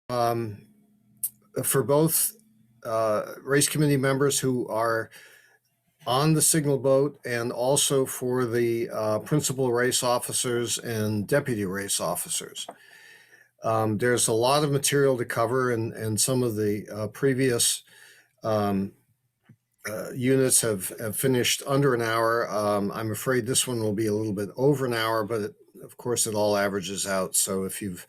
um, for both race committee members who are on the signal boat and also for the principal race officers and deputy race officers. There's a lot of material to cover, and some of the previous units have finished under an hour. I'm afraid this one will be a little bit over an hour, but of course it all averages out. So if you've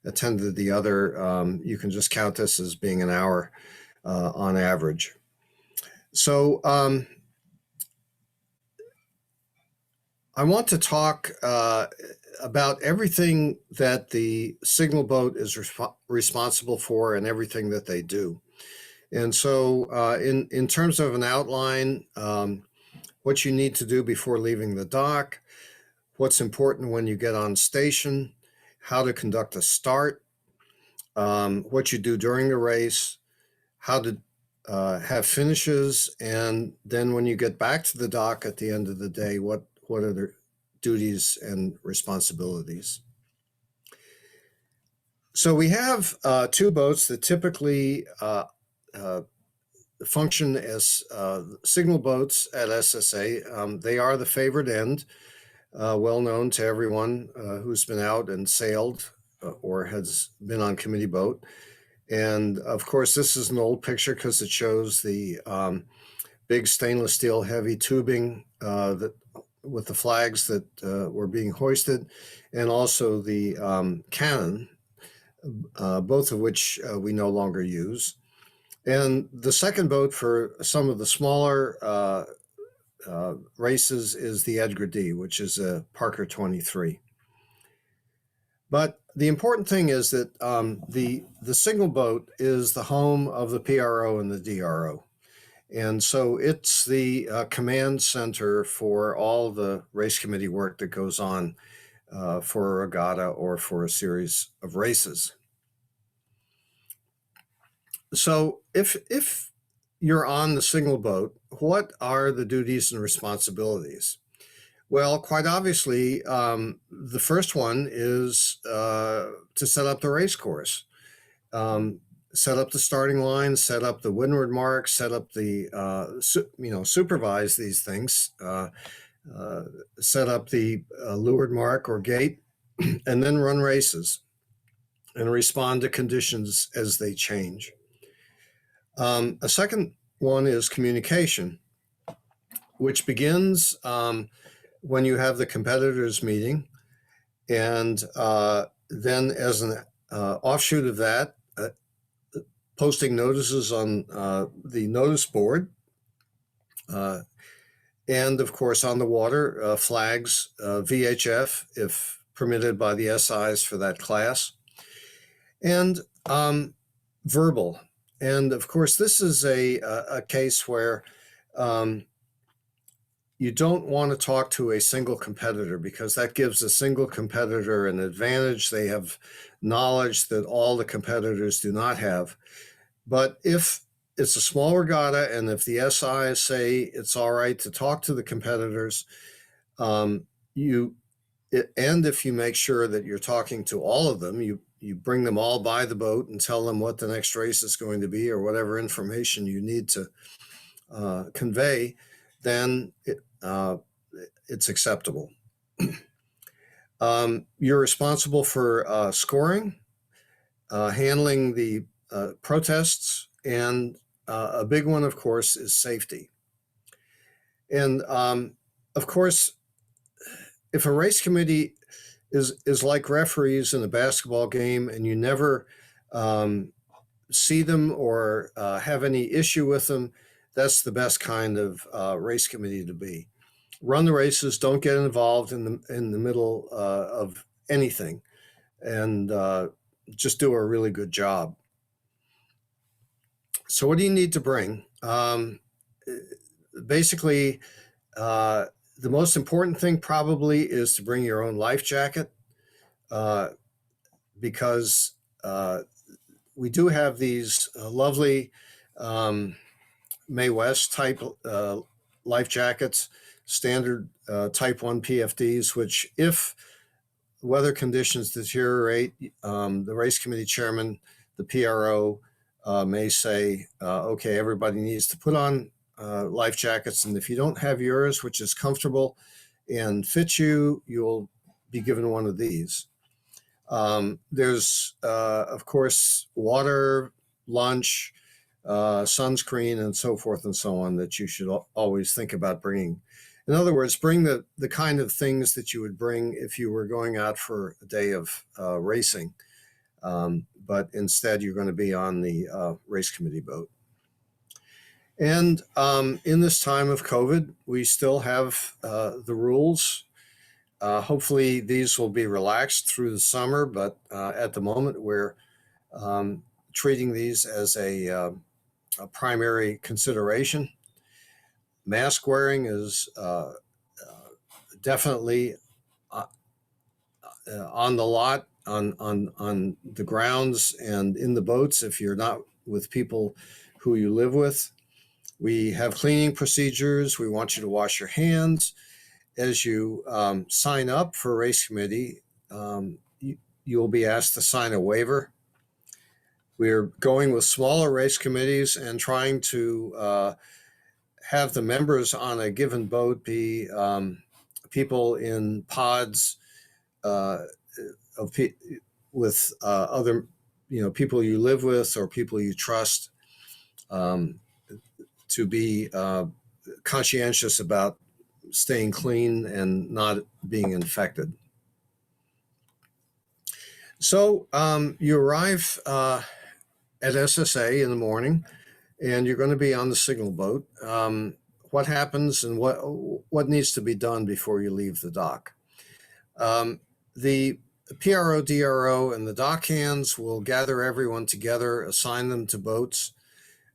attended the other, you can just count this as being an hour on average. So I want to talk about everything that the signal boat is responsible for and everything that they do. And so in terms of an outline, what you need to do before leaving the dock, what's important when you get on station, how to conduct a start, what you do during the race, how to have finishes, and then when you get back to the dock at the end of the day, what are the duties and responsibilities. So we have two boats that typically function as signal boats at SSA. They are the favored end, well known to everyone who's been out and sailed or has been on committee boat. And of course, this is an old picture because it shows the big stainless steel heavy tubing that with the flags that were being hoisted, and also the cannon, both of which we no longer use. And the second boat for some of the smaller races is the Edgar D, which is a Parker 23. But the important thing is that the signal boat is the home of the PRO and the DRO. And so it's the command center for all the race committee work that goes on for a regatta or for a series of races. So if you're on the signal boat, what are the duties and responsibilities? Well, quite obviously, the first one is to set up the race course, set up the starting line, set up the Windward Mark, set up the, supervise these things, set up the leeward mark or gate, and then run races and respond to conditions as they change. A second one is communication, which begins when you have the competitors meeting, and then as an offshoot of that, posting notices on the notice board, and of course on the water, flags, VHF if permitted by the SIs for that class, and verbal. And of course, this is a case where you don't want to talk to a single competitor, because that gives a single competitor an advantage. They have knowledge that all the competitors do not have. But if it's a small regatta and if the SIs say it's all right to talk to the competitors, and if you make sure that you're talking to all of them, you bring them all by the boat and tell them what the next race is going to be or whatever information you need to convey, then it's acceptable. You're responsible for scoring, handling the protests, and a big one, of course, is safety. And of course, if a race committee is like referees in a basketball game and you never see them or have any issue with them, that's the best kind of race committee to be. Run the races, don't get involved in the middle of anything, and just do a really good job. So what do you need to bring? Basically, the most important thing probably is to bring your own life jacket, because we do have these lovely Mae West type life jackets, standard type 1 PFDs, which if weather conditions deteriorate, the race committee chairman the PRO may say, okay, everybody needs to put on life jackets, and if you don't have yours, which is comfortable and fits you, you'll be given one of these. There's, of course, water, lunch, sunscreen, and so forth and so on that you should always think about bringing. In other words, bring the kind of things that you would bring if you were going out for a day of racing, but instead you're going to be on the race committee boat. And in this time of COVID, we still have the rules. Hopefully these will be relaxed through the summer, but at the moment we're treating these as a primary consideration. Mask wearing is definitely on the lot, on the grounds, and in the boats if you're not with people who you live with. We have cleaning procedures. We want you to wash your hands. As you sign up for a race committee, you'll be asked to sign a waiver. We're going with smaller race committees and trying to have the members on a given boat be people in pods with other, people you live with or people you trust, to be conscientious about staying clean and not being infected. So you arrive at SSA in the morning, and you're going to be on the signal boat. What happens and what needs to be done before you leave the dock? The PRO, DRO, and the dock hands will gather everyone together, assign them to boats.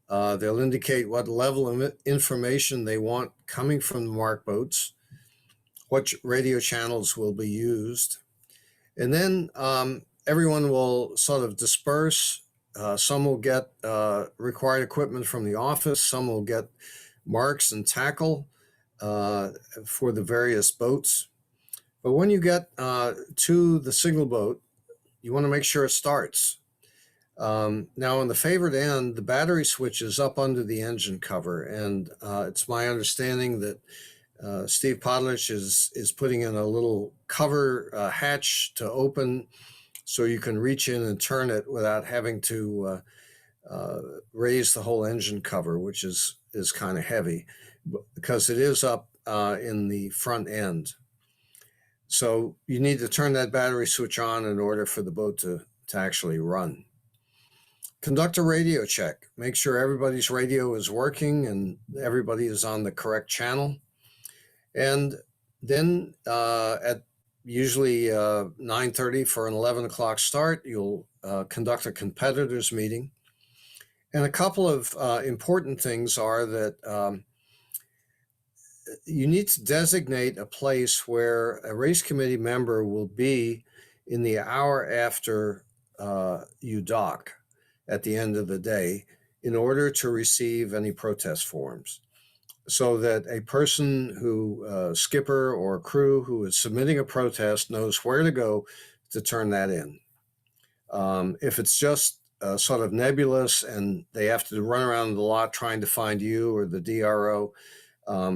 They'll indicate what level of information they want coming from the marked boats, what radio channels will be used, and then everyone will sort of disperse. Some will get required equipment from the office. Some will get marks and tackle for the various boats. But when you get to the signal boat, you want to make sure it starts. Now, on the favored end, the battery switch is up under the engine cover, and it's my understanding that Steve Podlich is putting in a little cover hatch to open so you can reach in and turn it without having to raise the whole engine cover, which is kind of heavy because it is up in the front end. So you need to turn that battery switch on in order for the boat to actually run. Conduct a radio check. Make sure everybody's radio is working and everybody is on the correct channel. And then at usually 9:30 for an 11 o'clock start, you'll conduct a competitors meeting. And a couple of important things are that you need to designate a place where a race committee member will be in the hour after you dock at the end of the day in order to receive any protest forms, so that a person who, skipper or crew who is submitting a protest knows where to go to turn that in. If it's just sort of nebulous and they have to run around the lot trying to find you or the DRO,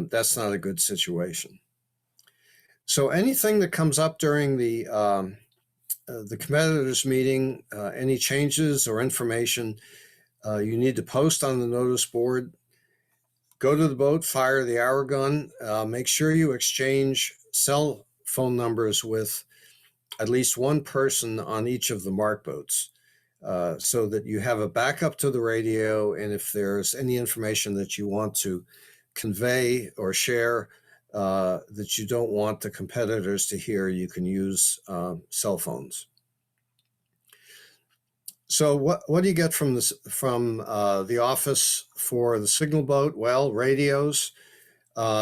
that's not a good situation. So anything that comes up during the competitors meeting, any changes or information, you need to post on the notice board. Go to the boat, fire the hour gun. Make sure you exchange cell phone numbers with at least one person on each of the marked boats, so that you have a backup to the radio. And if there's any information that you want to convey or share that you don't want the competitors to hear, you can use cell phones. So what do you get from the office for the signal boat? Well, radios,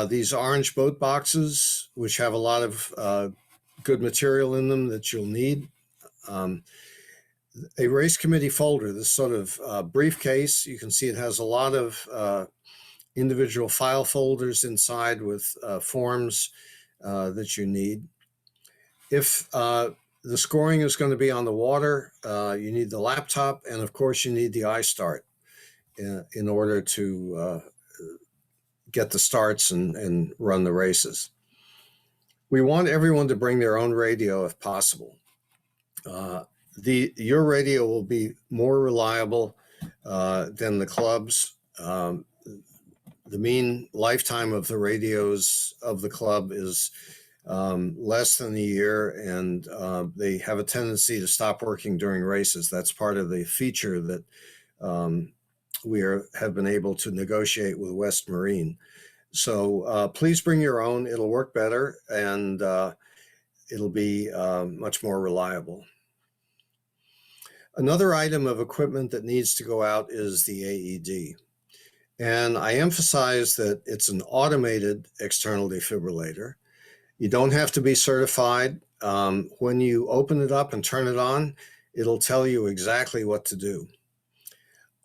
these orange boat boxes, which have a lot of good material in them that you'll need. A race committee folder, this sort of briefcase. You can see it has a lot of individual file folders inside with forms that you need. If The scoring is going to be on the water. You need the laptop, and of course, you need the iStart in order to get the starts and run the races. We want everyone to bring their own radio if possible. Your radio will be more reliable than the club's. The mean lifetime of the radios of the club is less than a year, and they have a tendency to stop working during races. That's part of the feature that have been able to negotiate with West Marine. So please bring your own. It'll work better, and it'll be much more reliable. Another item of equipment that needs to go out is the AED. And I emphasize that it's an automated external defibrillator. You don't have to be certified. When you open it up and turn it on, it'll tell you exactly what to do.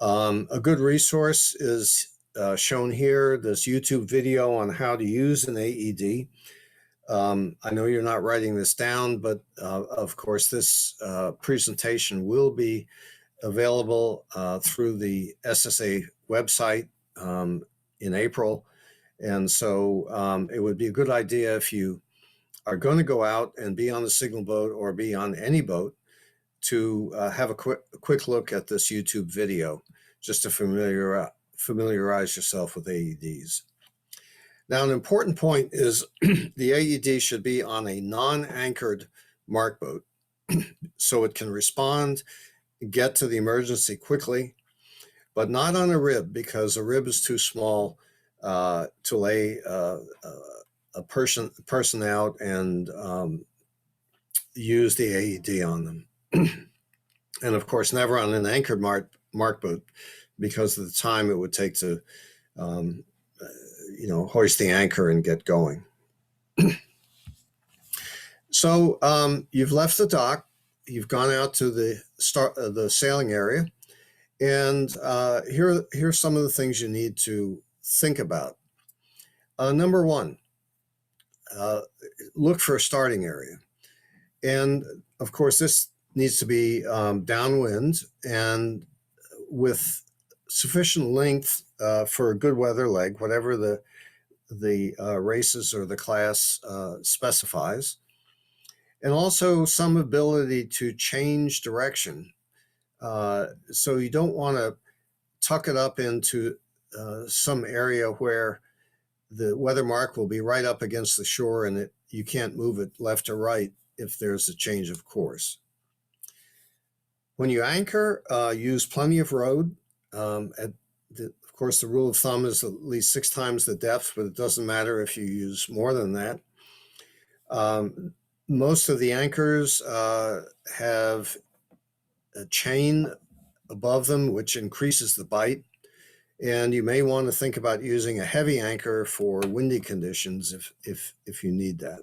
A good resource is shown here, this YouTube video on how to use an AED. I know you're not writing this down, but of course this presentation will be available through the SSA website in April. And so it would be a good idea if you are going to go out and be on the signal boat or be on any boat to have a quick look at this YouTube video just to familiarize yourself with AEDs. Now, an important point is the AED should be on a non-anchored mark boat so it can respond, get to the emergency quickly, but not on a rib, because a rib is too small to lay a person out and use the AED on them. And of course, never on an anchored mark boat because of the time it would take to hoist the anchor and get going. So you've left the dock, you've gone out to the sailing area, and here's some of the things you need to think about. Number one, look for a starting area. And of course, this needs to be downwind and with sufficient length for a good weather leg, whatever the races or the class specifies, and also some ability to change direction. So you don't want to tuck it up into some area where the weather mark will be right up against the shore and you can't move it left or right if there's a change of course. When you anchor, use plenty of road. Of course, the rule of thumb is at least 6 times the depth, but it doesn't matter if you use more than that. Most of the anchors have a chain above them, which increases the bite. And you may want to think about using a heavy anchor for windy conditions if you need that.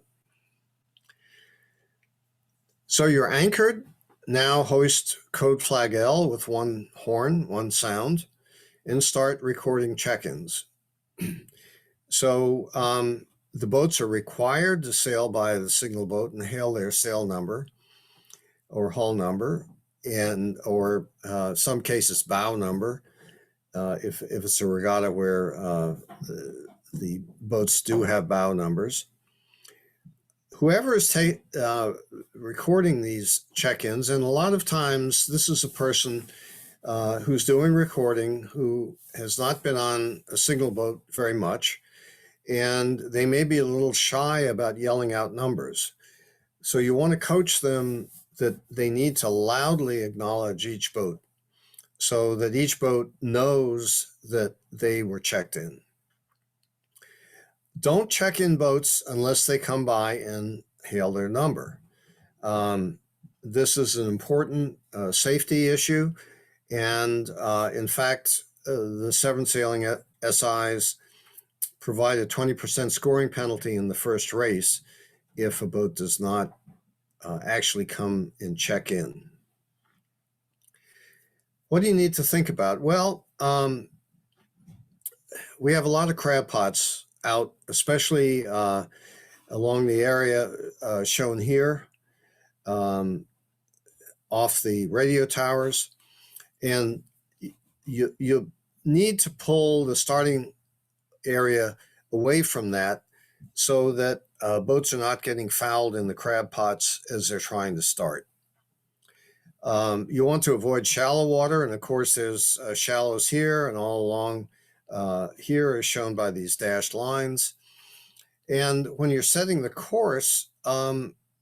So you're anchored. Now hoist code flag L with one horn, one sound, and start recording check-ins. So the boats are required to sail by the signal boat and hail their sail number or hull number, or some cases bow number, if it's a regatta where the boats do have bow numbers. Whoever is recording these check-ins, and a lot of times this is a person who's doing recording who has not been on a signal boat very much, and they may be a little shy about yelling out numbers. So you want to coach them that they need to loudly acknowledge each boat so that each boat knows that they were checked in. Don't check in boats unless they come by and hail their number. This is an important safety issue. And in fact, the 7 sailing SIs provide a 20% scoring penalty in the first race if a boat does not actually come and check in. What do you need to think about? Well, we have a lot of crab pots out, especially along the area shown here. um, off the radio towers, and you need to pull the starting area away from that so that boats are not getting fouled in the crab pots as they're trying to start. You want to avoid shallow water, and of course there's shallows here and all along here is shown by these dashed lines. And when you're setting the course,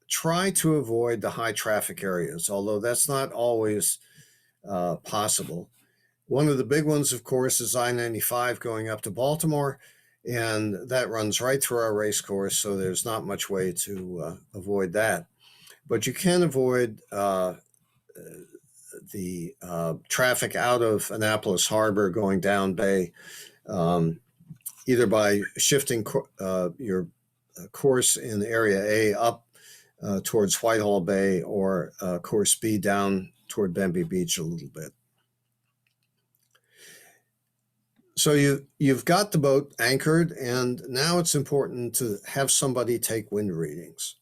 try to avoid the high traffic areas, although that's not always possible. One of the big ones, of course, is I-95 going up to Baltimore, and that runs right through our race course, so there's not much way to avoid that. But you can avoid the traffic out of Annapolis Harbor going down bay, either by shifting your course in Area A up towards Whitehall Bay, or course B down toward Bemby Beach a little bit. So you've got the boat anchored, and now it's important to have somebody take wind readings.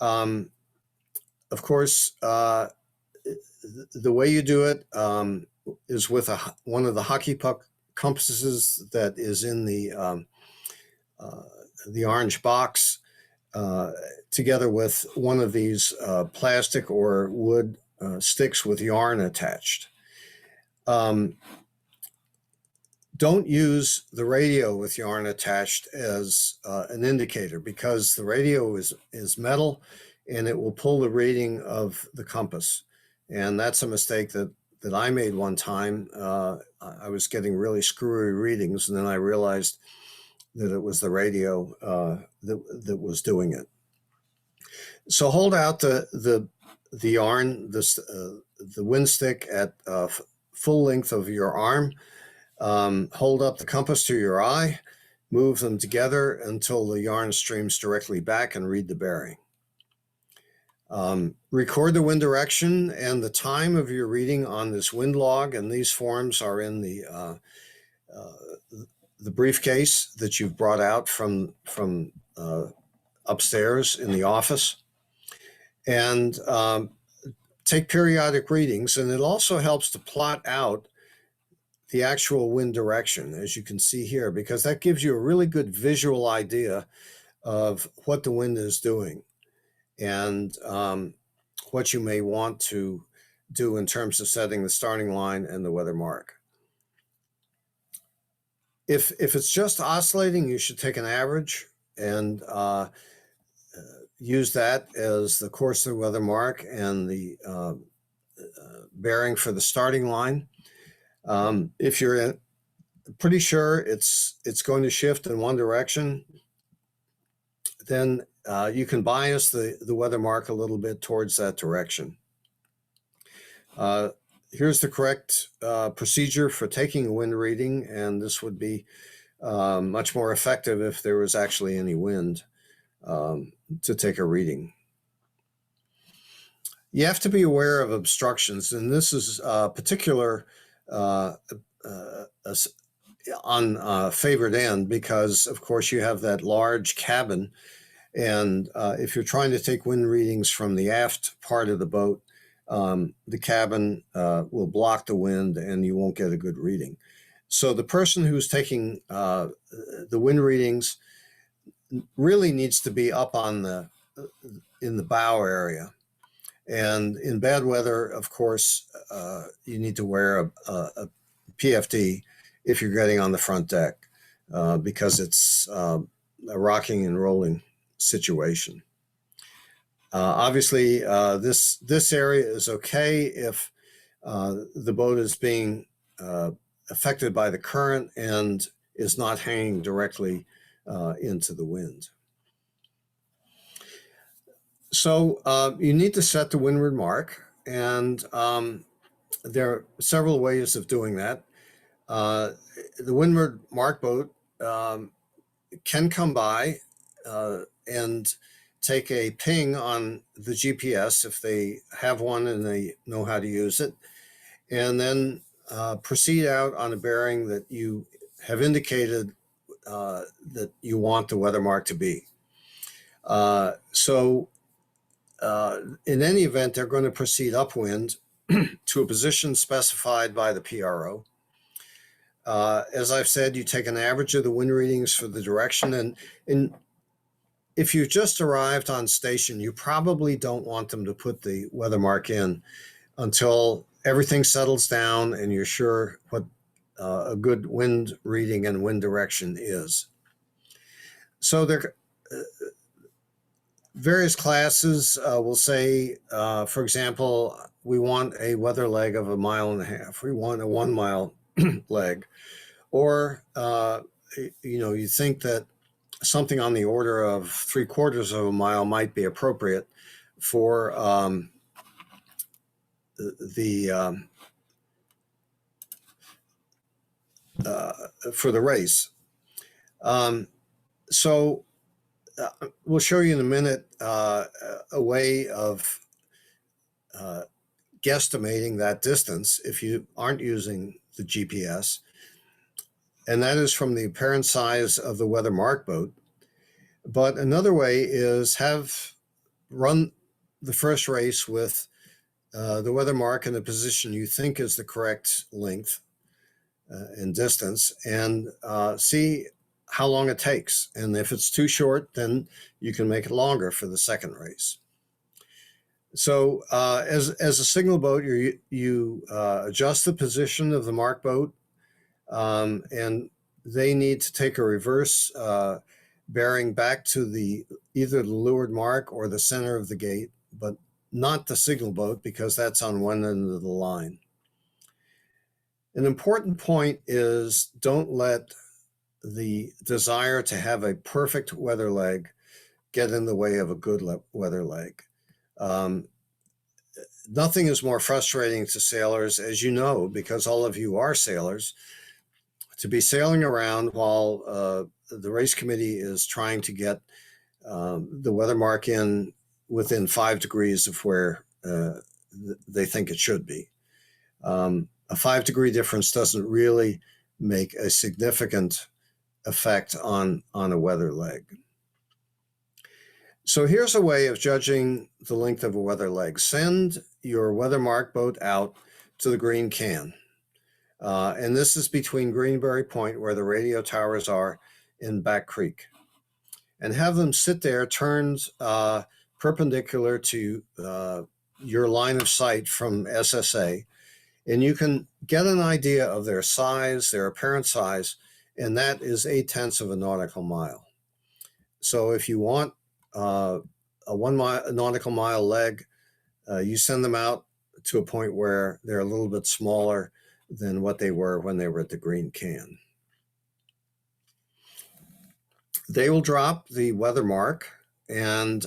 Of course, the way you do it is with one of the hockey puck compasses that is in the orange box, together with one of these plastic or wood sticks with yarn attached. Don't use the radio with yarn attached as an indicator, because the radio is metal and it will pull the reading of the compass. And that's a mistake that I made one time. I was getting really screwy readings, and then I realized that it was the radio that was doing it. So hold out the yarn, the wind stick at full length of your arm. Hold up the compass to your eye, move them together until the yarn streams directly back, and read the bearing. Record the wind direction and the time of your reading on this wind log, and these forms are in the briefcase that you've brought out from upstairs in the office. And take periodic readings, and it also helps to plot out the actual wind direction, as you can see here, because that gives you a really good visual idea of what the wind is doing and what you may want to do in terms of setting the starting line and the weather mark. If it's just oscillating, you should take an average and use that as the course of the weather mark and the bearing for the starting line. If you're pretty sure it's going to shift in one direction, then you can bias the weather mark a little bit towards that direction. Here's the correct procedure for taking a wind reading, and this would be much more effective if there was actually any wind to take a reading. You have to be aware of obstructions, and this is particular on favored end, because of course you have that large cabin, and if you're trying to take wind readings from the aft part of the boat, the cabin will block the wind and you won't get a good reading. So the person who's taking the wind readings really needs to be up on in the bow area. And in bad weather, of course, you need to wear a PFD if you're getting on the front deck, because it's a rocking and rolling situation. Obviously, this area is okay if the boat is being affected by the current and is not hanging directly into the wind. So you need to set the windward mark, and there are several ways of doing that. The Windward Mark boat can come by and take a ping on the GPS if they have one and they know how to use it, and then proceed out on a bearing that you have indicated that you want the weather mark to be. So in any event, they're going to proceed upwind to a position specified by the PRO. As I've said, you take an average of the wind readings for the direction, and if you just arrived on station, you probably don't want them to put the weather mark in until everything settles down and you're sure what a good wind reading and wind direction is. So there various classes will say, for example, we want a weather leg of 1.5 miles. We want a 1 mile leg. Or, you think that something on the order of 3/4 of a mile might be appropriate for for the race. So we'll show you in a minute a way of guesstimating that distance if you aren't using the GPS. And that is from the apparent size of the weather mark boat. But another way is run the first race with the weather mark in the position you think is the correct length and distance, and see how long it takes. And if it's too short, then you can make it longer for the second race. So as a signal boat, you adjust the position of the mark boat, and they need to take a reverse bearing back to either the leeward mark or the center of the gate, but not the signal boat, because that's on one end of the line. An important point is don't let the desire to have a perfect weather leg get in the way of a good weather leg. Nothing is more frustrating to sailors, as you know, because all of you are sailors, to be sailing around while the race committee is trying to get the weather mark in within 5 degrees of where they think it should be. A 5-degree difference doesn't really make a significant effect on a weather leg. So here's a way of judging the length of a weather leg. Send your weather mark boat out to the green can. And this is between Greenberry Point, where the radio towers are, and Back Creek. And have them sit there turned perpendicular to your line of sight from SSA. And you can get an idea of their size, their apparent size, and that is 0.8 of a nautical mile. So if you want a 1 nautical mile leg, you send them out to a point where they're a little bit smaller than what they were when they were at the green can. They will drop the weather mark, and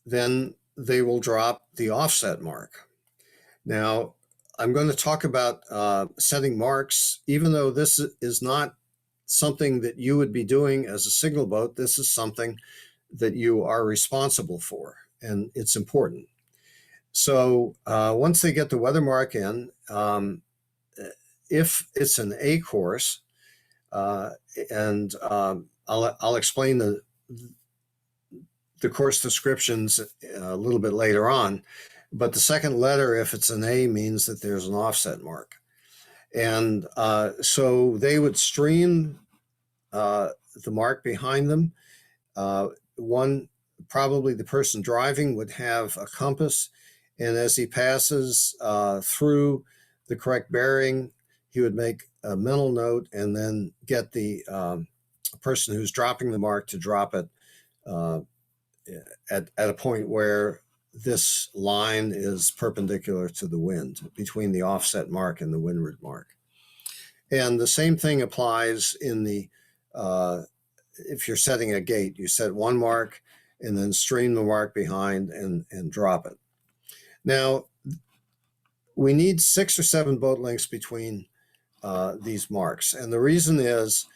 then they will drop the offset mark. Now, I'm going to talk about setting marks, even though this is not something that you would be doing as a signal boat. This is something that you are responsible for, and it's important. So once they get the weather mark in, if it's an A course, and I'll explain the course descriptions a little bit later on, but the second letter, if it's an A, means that there's an offset mark. And so they would stream the mark behind them. Probably the person driving would have a compass, and as he passes through the correct bearing, he would make a mental note and then get the person who's dropping the mark to drop it at a point where this line is perpendicular to the wind, between the offset mark and the windward mark. And the same thing applies in if you're setting a gate, you set one mark and then stream the mark behind and drop it. Now, we need 6 or 7 boat lengths between these marks. And the reason is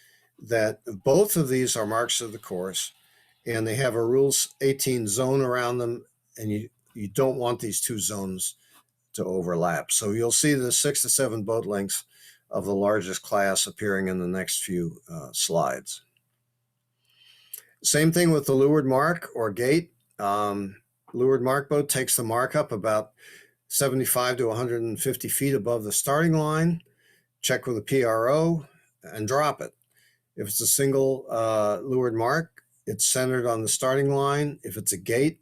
that both of these are marks of the course, and they have a Rules 18 zone around them, and you don't want these two zones to overlap. So you'll see the 6 to 7 boat lengths of the largest class appearing in the next few slides. Same thing with the leeward mark or gate. Leeward Mark boat takes the mark up about 75 to 150 feet above the starting line, check with a PRO, and drop it. If it's a single Leeward Mark, it's centered on the starting line. If it's a gate,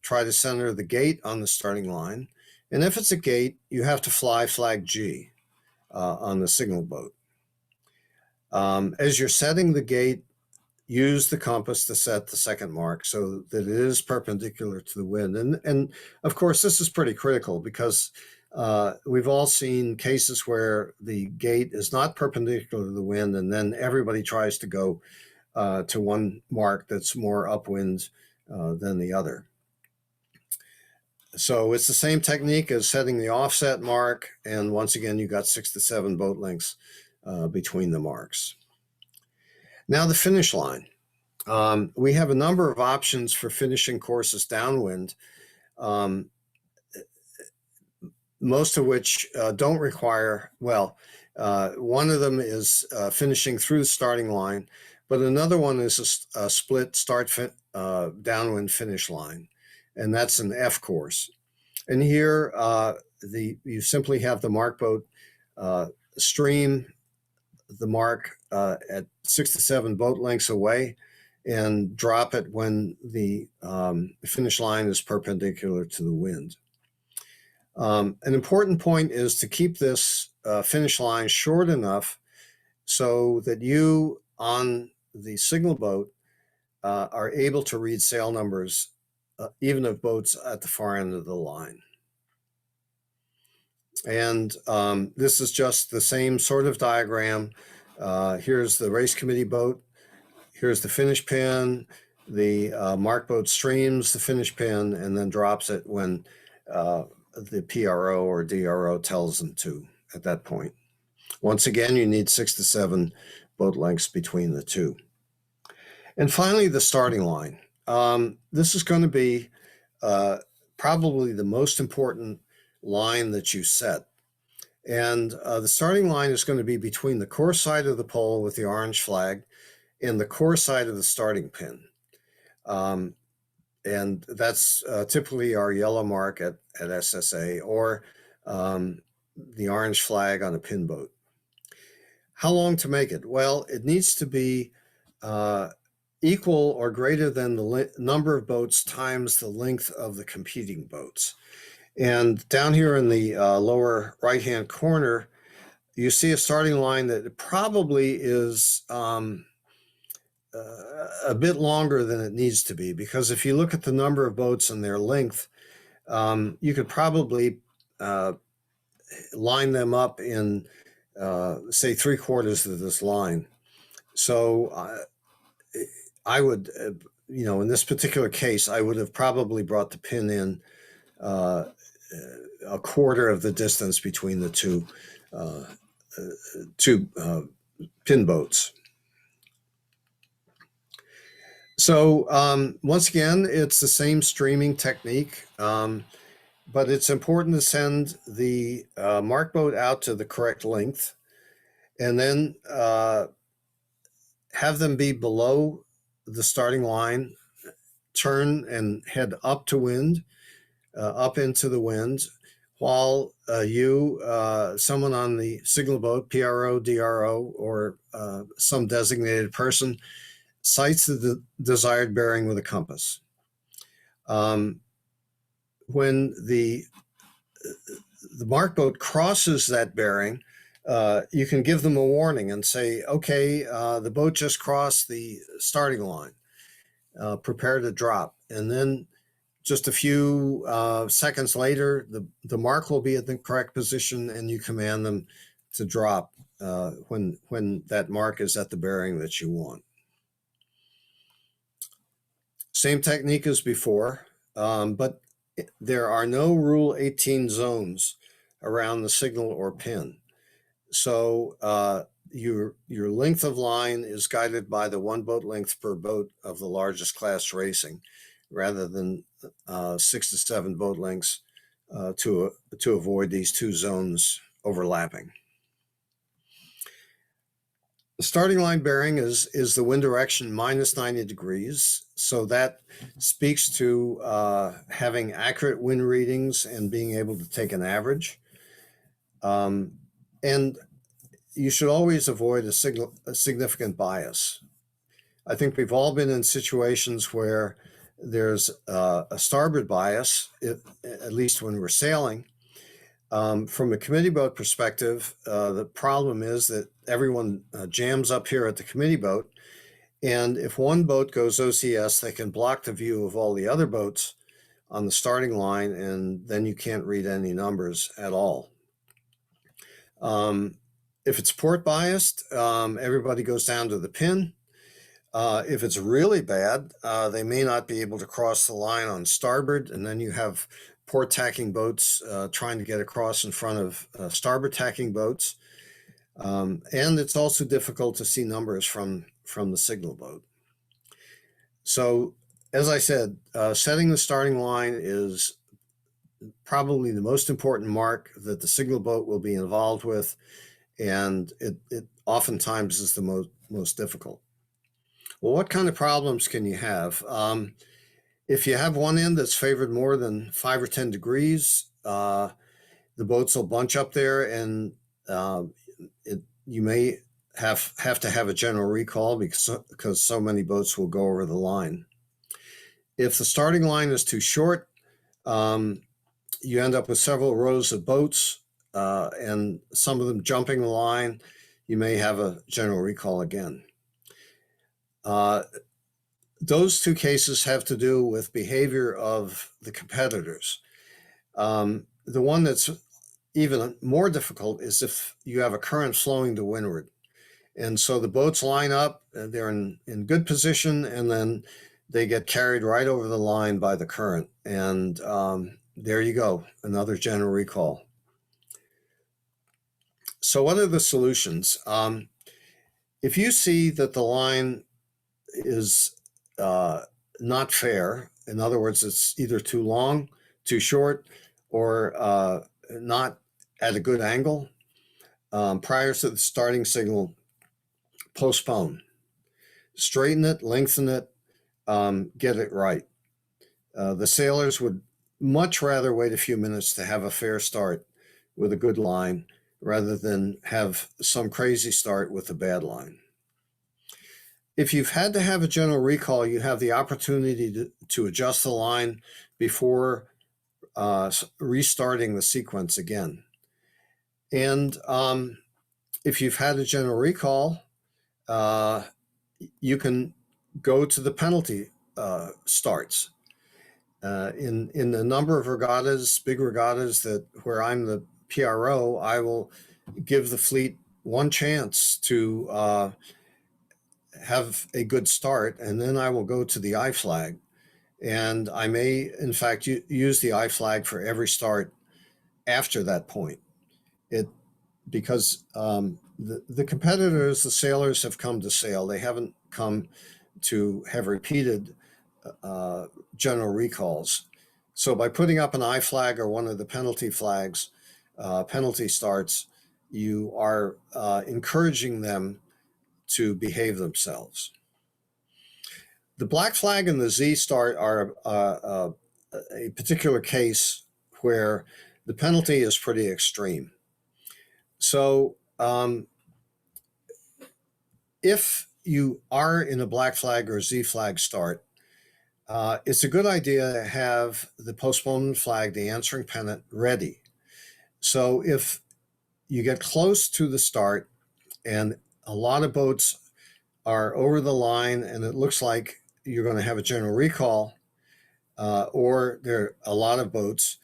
try to center the gate on the starting line. And if it's a gate, you have to fly flag G on the signal boat. As you're setting the gate, use the compass to set the second mark so that it is perpendicular to the wind. And of course, this is pretty critical because we've all seen cases where the gate is not perpendicular to the wind, and then everybody tries to go to one mark that's more upwind than the other. So it's the same technique as setting the offset mark, and once again, you got 6 to 7 boat lengths between the marks. Now the finish line. We have a number of options for finishing courses downwind, most of which don't require, one of them is finishing through the starting line, but another one is a split start downwind finish line, and that's an F course. And here you simply have the mark boat stream the mark at 6 to 7 boat lengths away and drop it when the finish line is perpendicular to the wind. An important point is to keep this finish line short enough so that you on the signal boat are able to read sail numbers even of boats at the far end of the line. And this is just the same sort of diagram. Here's the race committee boat. Here's the finish pin. The mark boat streams the finish pin and then drops it when the PRO or DRO tells them to at that point. Once again, you need 6 to 7 boat lengths between the two. And finally, the starting line. This is going to be probably the most important line that you set. And the starting line is going to be between the core side of the pole with the orange flag and the core side of the starting pin. And that's typically our yellow mark at SSA or the orange flag on a pin boat. How long to make it? Well, it needs to be equal or greater than the number of boats times the length of the competing boats. And down here in the lower right-hand corner, you see a starting line that probably is a bit longer than it needs to be, because if you look at the number of boats and their length, you could probably line them up in, say, 3/4 of this line. So I would, in this particular case, I would have probably brought the pin in a quarter of the distance between the two pin boats. So once again, it's the same streaming technique, but it's important to send the mark boat out to the correct length and then have them be below the starting line, turn and head up to wind, up into the wind, while someone on the signal boat, PRO, DRO, or some designated person, sights the desired bearing with a compass. When the mark boat crosses that bearing, you can give them a warning and say, okay, the boat just crossed the starting line. Prepare to drop. And then just a few seconds later, the mark will be at the correct position and you command them to drop when that mark is at the bearing that you want. Same technique as before, but there are no Rule 18 zones around the signal or pin. So your length of line is guided by the 1 boat length per boat of the largest class racing, rather than 6 to 7 boat lengths to avoid these two zones overlapping. The starting line bearing is the wind direction minus 90 degrees. So that speaks to having accurate wind readings and being able to take an average. And you should always avoid a significant bias. I think we've all been in situations where there's a starboard bias, at least when we're sailing. From a committee boat perspective, the problem is that everyone jams up here at the committee boat. And if one boat goes OCS, they can block the view of all the other boats on the starting line, and then you can't read any numbers at all. If it's port biased, everybody goes down to the pin. If it's really bad, they may not be able to cross the line on starboard, and then you have port tacking boats trying to get across in front of starboard tacking boats. And it's also difficult to see numbers from the signal boat. So, as I said, setting the starting line is probably the most important mark that the signal boat will be involved with, and it oftentimes is the most difficult. Well, what kind of problems can you have? If you have one end that's favored more than 5 or 10 degrees, the boats will bunch up there, and you may have to have a general recall because so many boats will go over the line. If the starting line is too short, you end up with several rows of boats, and some of them jumping the line. You may have a general recall again. Those two cases have to do with behavior of the competitors. The one that's even more difficult is if you have a current flowing to windward. And so the boats line up, they're in good position, and then they get carried right over the line by the current. And there you go, another general recall. So what are the solutions? If you see that the line is not fair, in other words, it's either too long, too short, or not at a good angle, prior to the starting signal, postpone. Straighten it, lengthen it, get it right. The sailors would much rather wait a few minutes to have a fair start with a good line rather than have some crazy start with a bad line. If you've had to have a general recall, you have the opportunity to adjust the line before restarting the sequence again. And if you've had a general recall, you can go to the penalty starts. In the number of regattas, big regattas where I'm the PRO, I will give the fleet one chance to have a good start, and then I will go to the I flag. And I may, in fact, use the I flag for every start after that point. Because the competitors, the sailors, have come to sail. They haven't come to have repeated general recalls. So by putting up an I flag or one of the penalty flags, penalty starts, you are encouraging them to behave themselves. The black flag and the Z start are a particular case where the penalty is pretty extreme. So if you are in a black flag or Z flag start, it's a good idea to have the postponement flag, the answering pennant, ready. So if you get close to the start and a lot of boats are over the line and it looks like you're going to have a general recall, or there are a lot of boats,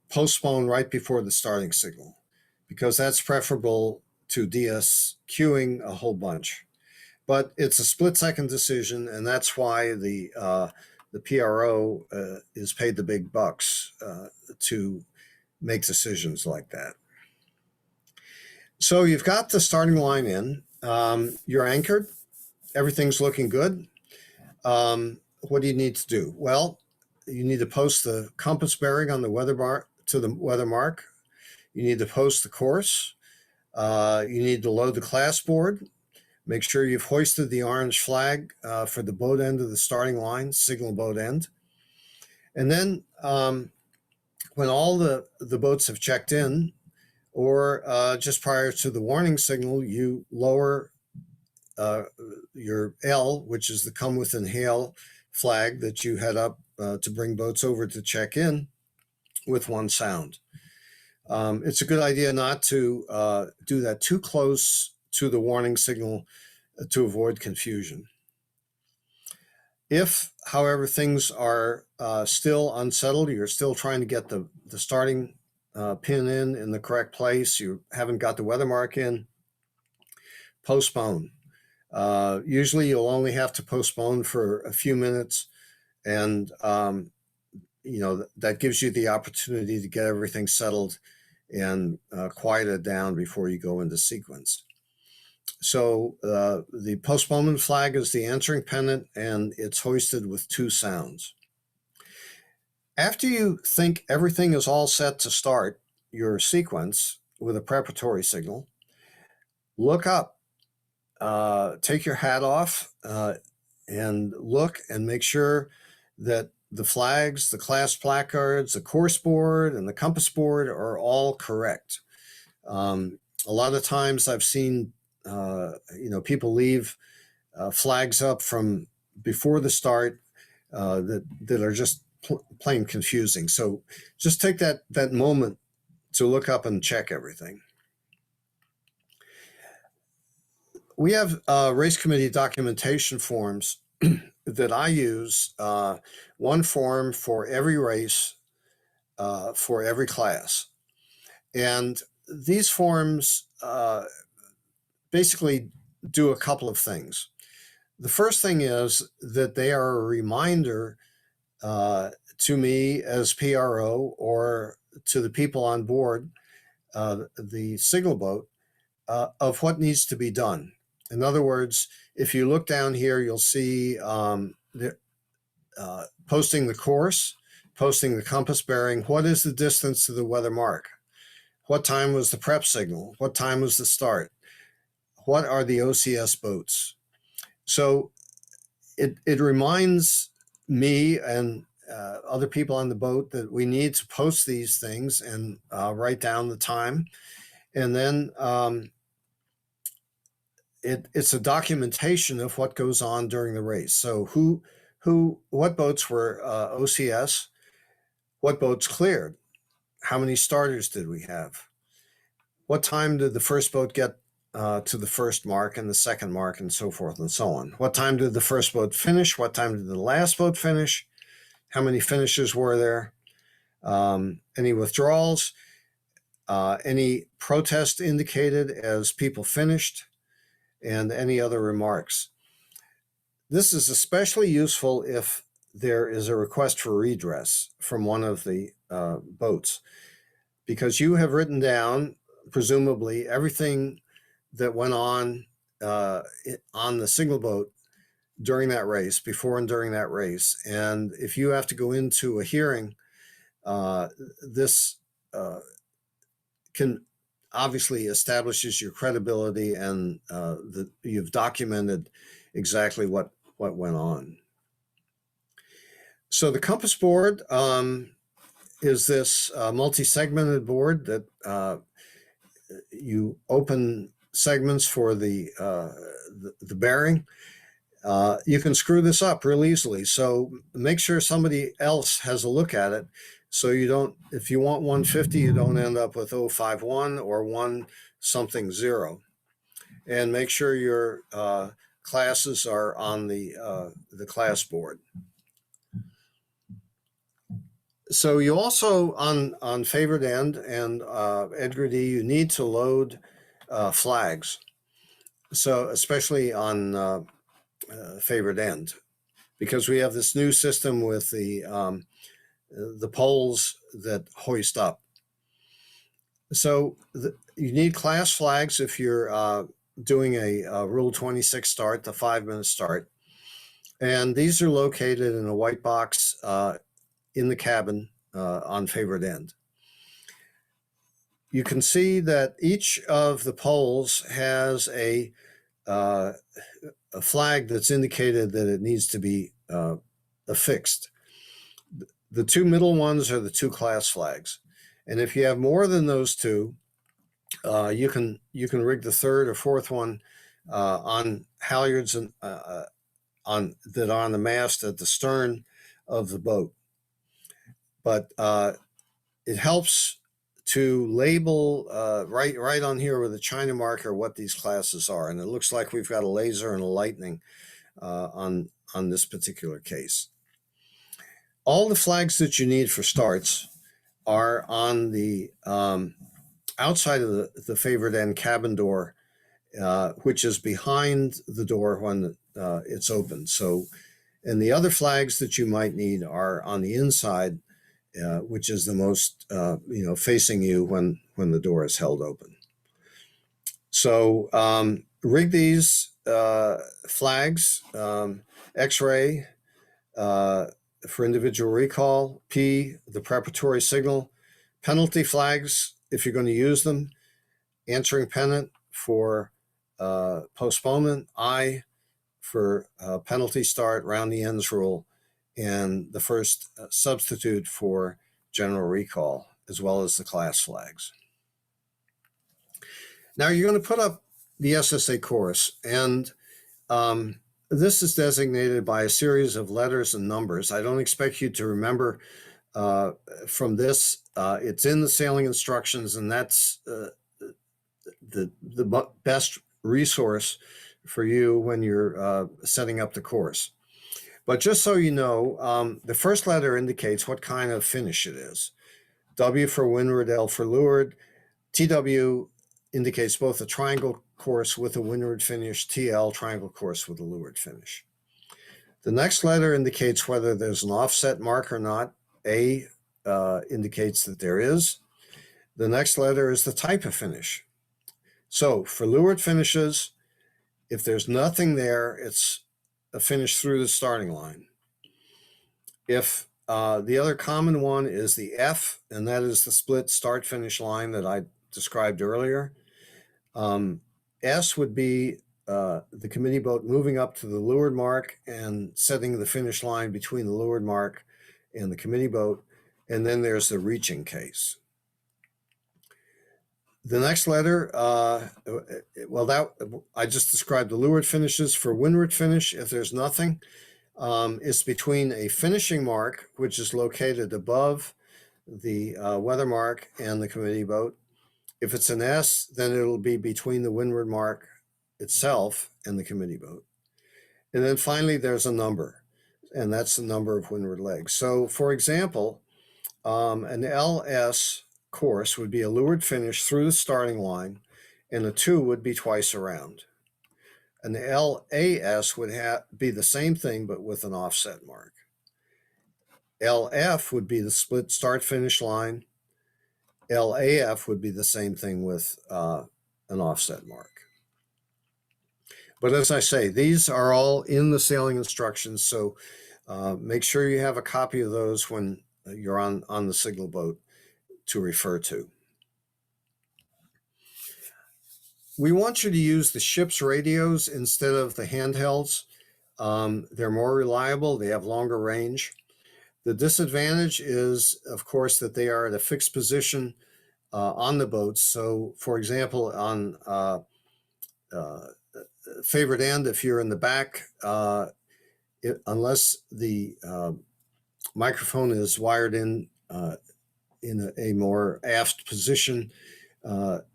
postpone right before the starting signal, because that's preferable to DSQing a whole bunch. But it's a split-second decision, and that's why the PRO is paid the big bucks to make decisions like that. So you've got the starting line in. You're anchored. Everything's looking good. What do you need to do? Well, you need to post the compass bearing on the weather bar to the weather mark. You need to post the course. You need to load the class board. Make sure you've hoisted the orange flag for the boat end of the starting line, signal boat end. And then when all the boats have checked in, or just prior to the warning signal, you lower your L, which is the come within hail flag that you had up to bring boats over to check in with one sound. It's a good idea not to do that too close to the warning signal to avoid confusion. If, however, things are still unsettled, you're still trying to get the starting pin in the correct place, you haven't got the weather mark in, postpone. Usually you'll only have to postpone for a few minutes, and that gives you the opportunity to get everything settled and quieted down before you go into sequence. So the postponement flag is the answering pennant, and it's hoisted with two sounds. After you think everything is all set to start your sequence with a preparatory signal, look up, take your hat off, and look and make sure that the flags, the class placards, the course board, and the compass board are all correct. A lot of times I've seen people leave flags up from before the start that are just plain confusing. So just take that moment to look up and check everything. We have race committee documentation forms that I use, one form for every race, for every class. And these forms basically do a couple of things. The first thing is that they are a reminder to me as PRO or to the people on board the signal boat of what needs to be done. In other words, if you look down here, you'll see posting the course, posting the compass bearing. What is the distance to the weather mark? What time was the prep signal? What time was the start? What are the OCS boats? So it reminds me and other people on the boat that we need to post these things and write down the time. And then it's a documentation of what goes on during the race. So what boats were OCS? What boats cleared? How many starters did we have? What time did the first boat get to the first mark and the second mark, and so forth and so on? What time did the first boat finish? What time did the last boat finish? How many finishes were there? Any withdrawals? Any protest indicated as people finished? And any other remarks. This is especially useful if there is a request for redress from one of the boats, because you have written down, presumably, everything that went on the signal boat during that race, before and during that race. And if you have to go into a hearing, this can obviously establishes your credibility, and you've documented exactly what went on. So the compass board is this multi-segmented board that you open segments for the bearing. You can screw this up real easily. So make sure somebody else has a look at it. So you don't, if you want 150, you don't end up with 051 or 1 something 0. And make sure your classes are on the class board. So you also, on favored end and Edgar D, you need to load flags. So especially on favored end, because we have this new system with the poles that hoist up. So you need class flags if you're doing a Rule 26 start, the 5-minute start. And these are located in a white box in the cabin on favored end. you can see that each of the poles has a flag that's indicated that it needs to be affixed. The two middle ones are the two class flags. And if you have more than those two, you can rig the third or fourth one on halyards and on the mast at the stern of the boat. But it helps to label right on here with a China marker what these classes are, and it looks like we've got a laser and a lightning on this particular case. All the flags that you need for starts are on the outside of the favored end cabin door, which is behind the door when it's open. So, and the other flags that you might need are on the inside, which is the most, facing you when the door is held open. So rig these flags, X-ray for individual recall, P, the preparatory signal, penalty flags if you're going to use them, answering pennant for postponement, I for penalty start, round the ends rule, and the first substitute for general recall, as well as the class flags. Now you're going to put up the SSA course, and this is designated by a series of letters and numbers. I don't expect you to remember from this. It's in the sailing instructions, and that's the best resource for you when you're setting up the course. But just so you know, the first letter indicates what kind of finish it is. W for windward, L for leeward. TW indicates both a triangle course with a windward finish, TL, triangle course with a leeward finish. The next letter indicates whether there's an offset mark or not. A indicates that there is. The next letter is the type of finish. So for leeward finishes, if there's nothing there, it's a finish through the starting line. If the other common one is the F, and that is the split start-finish line that I described earlier. S would be the committee boat moving up to the leeward mark and setting the finish line between the leeward mark and the committee boat. And then there's the reaching case. The next letter, I just described the leeward finishes. For windward finish, if there's nothing, it's between a finishing mark, which is located above the weather mark and the committee boat. If it's an S, then it'll be between the windward mark itself and the committee boat. And then finally, there's a number, and that's the number of windward legs. So, for example, an LS course would be a leeward finish through the starting line, and a 2 would be twice around. An LAS would be the same thing, but with an offset mark. LF would be the split start-finish line. LAF would be the same thing with an offset mark. But as I say, these are all in the sailing instructions, so make sure you have a copy of those when you're on the signal boat to refer to. We want you to use the ship's radios instead of the handhelds. They're more reliable, they have longer range. The disadvantage is, of course, that they are at a fixed position on the boats. So, for example, on favored end, if you're in the back, unless the microphone is wired in a more aft position,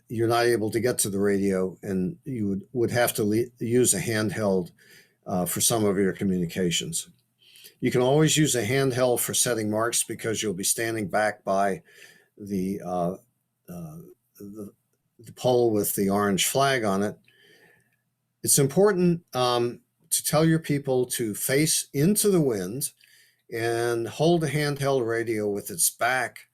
you're not able to get to the radio, and you would have to use a handheld for some of your communications. You can always use a handheld for setting marks because you'll be standing back by the pole with the orange flag on it. It's important to tell your people to face into the wind and hold a handheld radio with its back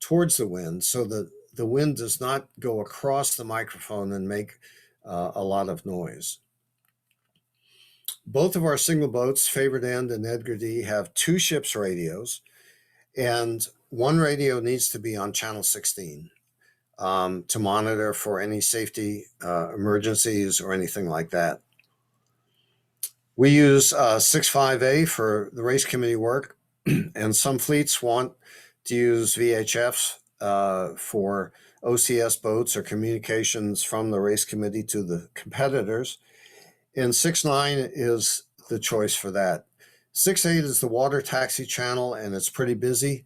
towards the wind so that the wind does not go across the microphone and make a lot of noise. Both of our signal boats, Favored End and Edgar D, have 2 ship's radios, and one radio needs to be on channel 16. to monitor for any safety emergencies or anything like that. We use 6.5A for the race committee work, and some fleets want to use VHFs for OCS boats or communications from the race committee to the competitors. And 6.9 is the choice for that. 6.8 is the water taxi channel, and it's pretty busy.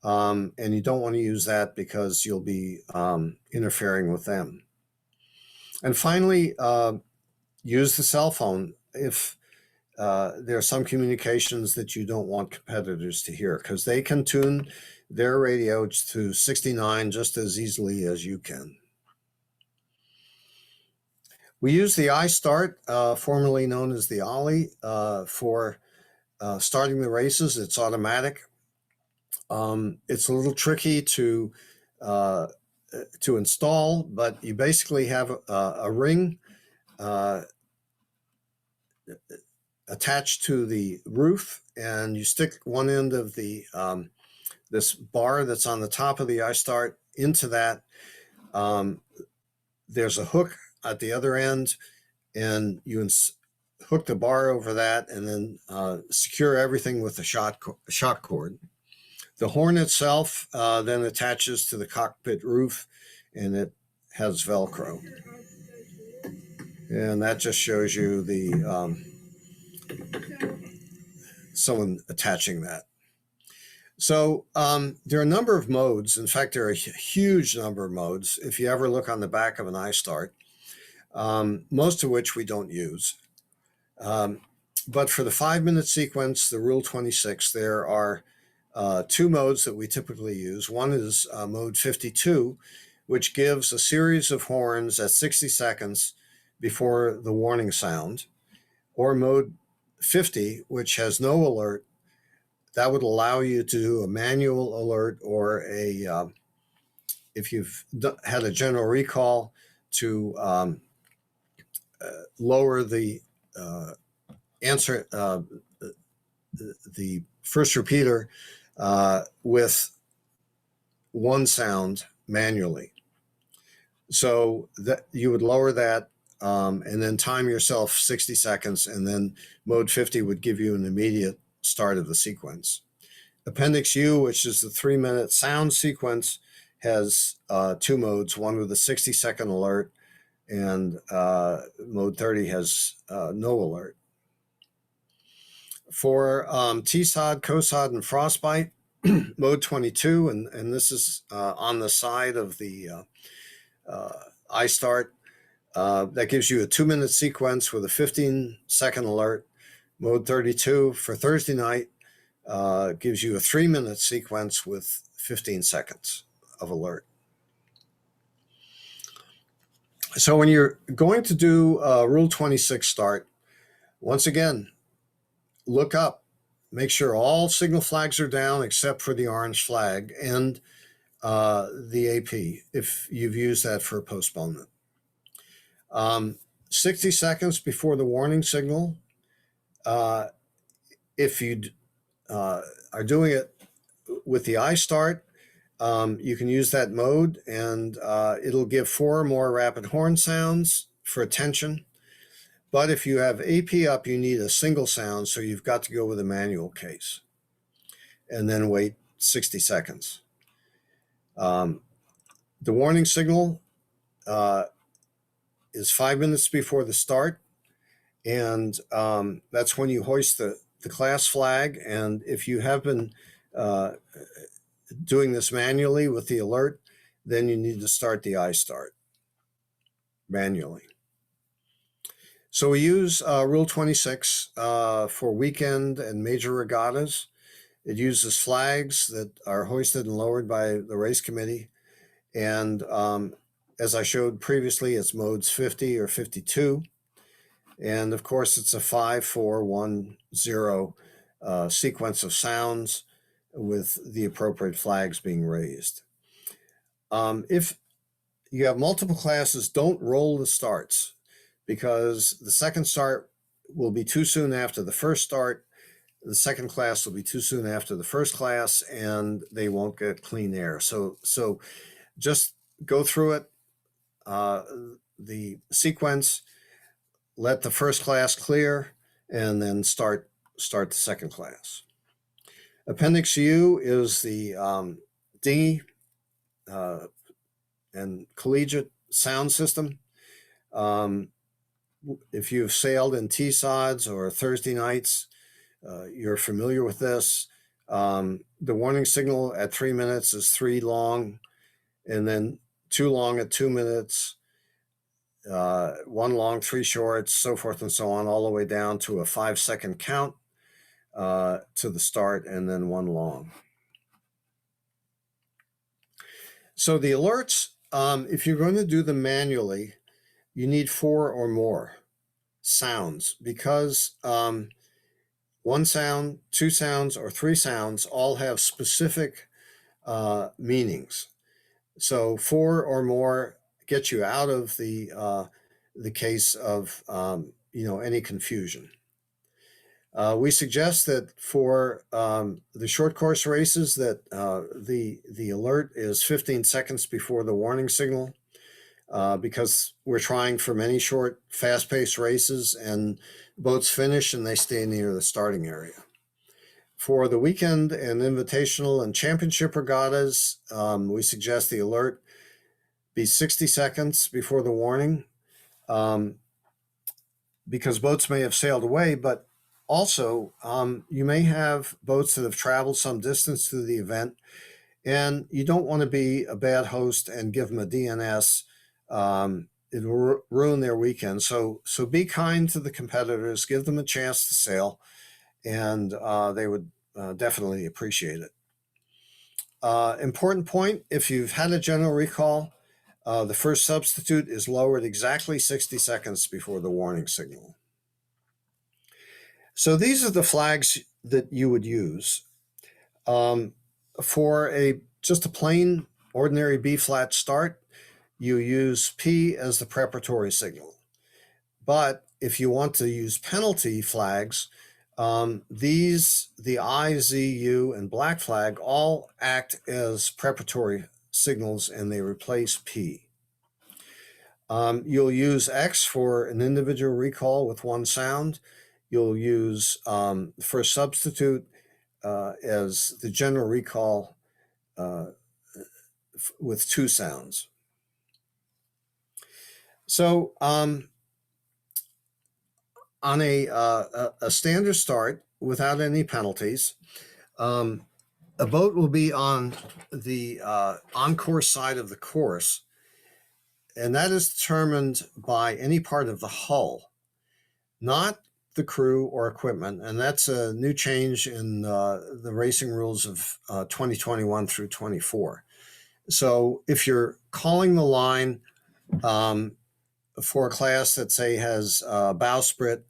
And you don't want to use that because you'll be interfering with them. And finally, use the cell phone if there are some communications that you don't want competitors to hear, because they can tune their radio to 69 just as easily as you can. We use the iStart, formerly known as the Ollie, for starting the races. It's automatic. It's a little tricky to install, but you basically have a ring attached to the roof, and you stick one end of the this bar that's on the top of the iStart into that. There's a hook at the other end, and you hook the bar over that, and then secure everything with a shock cord. The horn itself then attaches to the cockpit roof, and it has Velcro. And that just shows you the someone attaching that. So there are a number of modes. In fact, there are a huge number of modes. If you ever look on the back of an iStart, most of which we don't use. But for the 5-minute sequence, the Rule 26, there are two modes that we typically use. One is mode 52, which gives a series of horns at 60 seconds before the warning sound, or mode 50, which has no alert. That would allow you to do a manual alert, or if you've had a general recall, to lower the answer, the first repeater with one sound manually. So that you would lower that and then time yourself 60 seconds, and then mode 50 would give you an immediate start of the sequence. Appendix U, which is the 3-minute sound sequence, has two modes, one with a 60-second alert, and mode 30 has no alert. For TSOD, COSOD, and Frostbite, mode 22, and this is on the side of the iStart, that gives you a 2-minute sequence with a 15-second alert. Mode 32 for Thursday night gives you a 3-minute sequence with 15 seconds of alert. So when you're going to do Rule 26 start, once again, look up, make sure all signal flags are down except for the orange flag and the AP, if you've used that for postponement. 60 seconds before the warning signal, if you are doing it with the iStart, you can use that mode, and it'll give 4 more rapid horn sounds for attention. But if you have AP up, you need a single sound, so you've got to go with a manual case and then wait 60 seconds. The warning signal is 5 minutes before the start, and that's when you hoist the class flag. And if you have been doing this manually with the alert, then you need to start the iStart manually. So we use Rule 26 for weekend and major regattas. It uses flags that are hoisted and lowered by the race committee. And as I showed previously, it's modes 50 or 52. And of course, it's a 5, 4, 1, 0 sequence of sounds with the appropriate flags being raised. If you have multiple classes, don't roll the starts, because the second start will be too soon after the first start. The second class will be too soon after the first class, and they won't get clean air. So just go through it, the sequence, let the first class clear, and then start the second class. Appendix U is the dinghy and collegiate sound system. If you've sailed in Teessides or Thursday nights, you're familiar with this. The warning signal at 3 minutes is 3 long, and then 2 long at 2 minutes, 1 long, 3 shorts, so forth and so on, all the way down to a 5-second count to the start, and then 1 long. So the alerts, if you're going to do them manually, you need 4 or more sounds, because 1 sound, 2 sounds, or 3 sounds all have specific meanings. So 4 or more get you out of the case of any confusion. We suggest that for the short course races that the alert is 15 seconds before the warning signal, because we're trying for many short, fast-paced races, and boats finish and they stay near the starting area. For the weekend and invitational and championship regattas, we suggest the alert be 60 seconds before the warning, because boats may have sailed away, but also you may have boats that have traveled some distance to the event, and you don't want to be a bad host and give them a DNS. It'll ruin their weekend. So be kind to the competitors, give them a chance to sail, and they would definitely appreciate it. Important point, if you've had a general recall, the first substitute is lowered exactly 60 seconds before the warning signal. So these are the flags that you would use. For just a plain ordinary B-flat start, you use P as the preparatory signal. But if you want to use penalty flags, the I, Z, U, and black flag all act as preparatory signals, and they replace P. You'll use X for an individual recall with 1 sound. You'll use the first substitute as the general recall with 2 sounds. So on a standard start without any penalties, a boat will be on the on-course side of the course, and that is determined by any part of the hull, not the crew or equipment, and that's a new change in the racing rules of 2021 through 24. So if you're calling the line for a class that, say, has bowsprit,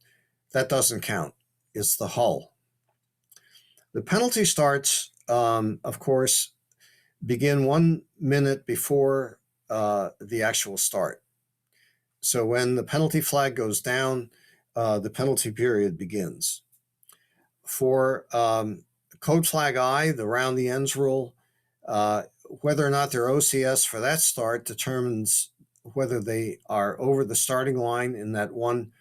that doesn't count. It's the hull. The penalty starts, of course, begin 1 minute before the actual start. So when the penalty flag goes down, the penalty period begins. For code flag I, the round the ends rule, whether or not they're OCS for that start determines whether they are over the starting line in that 1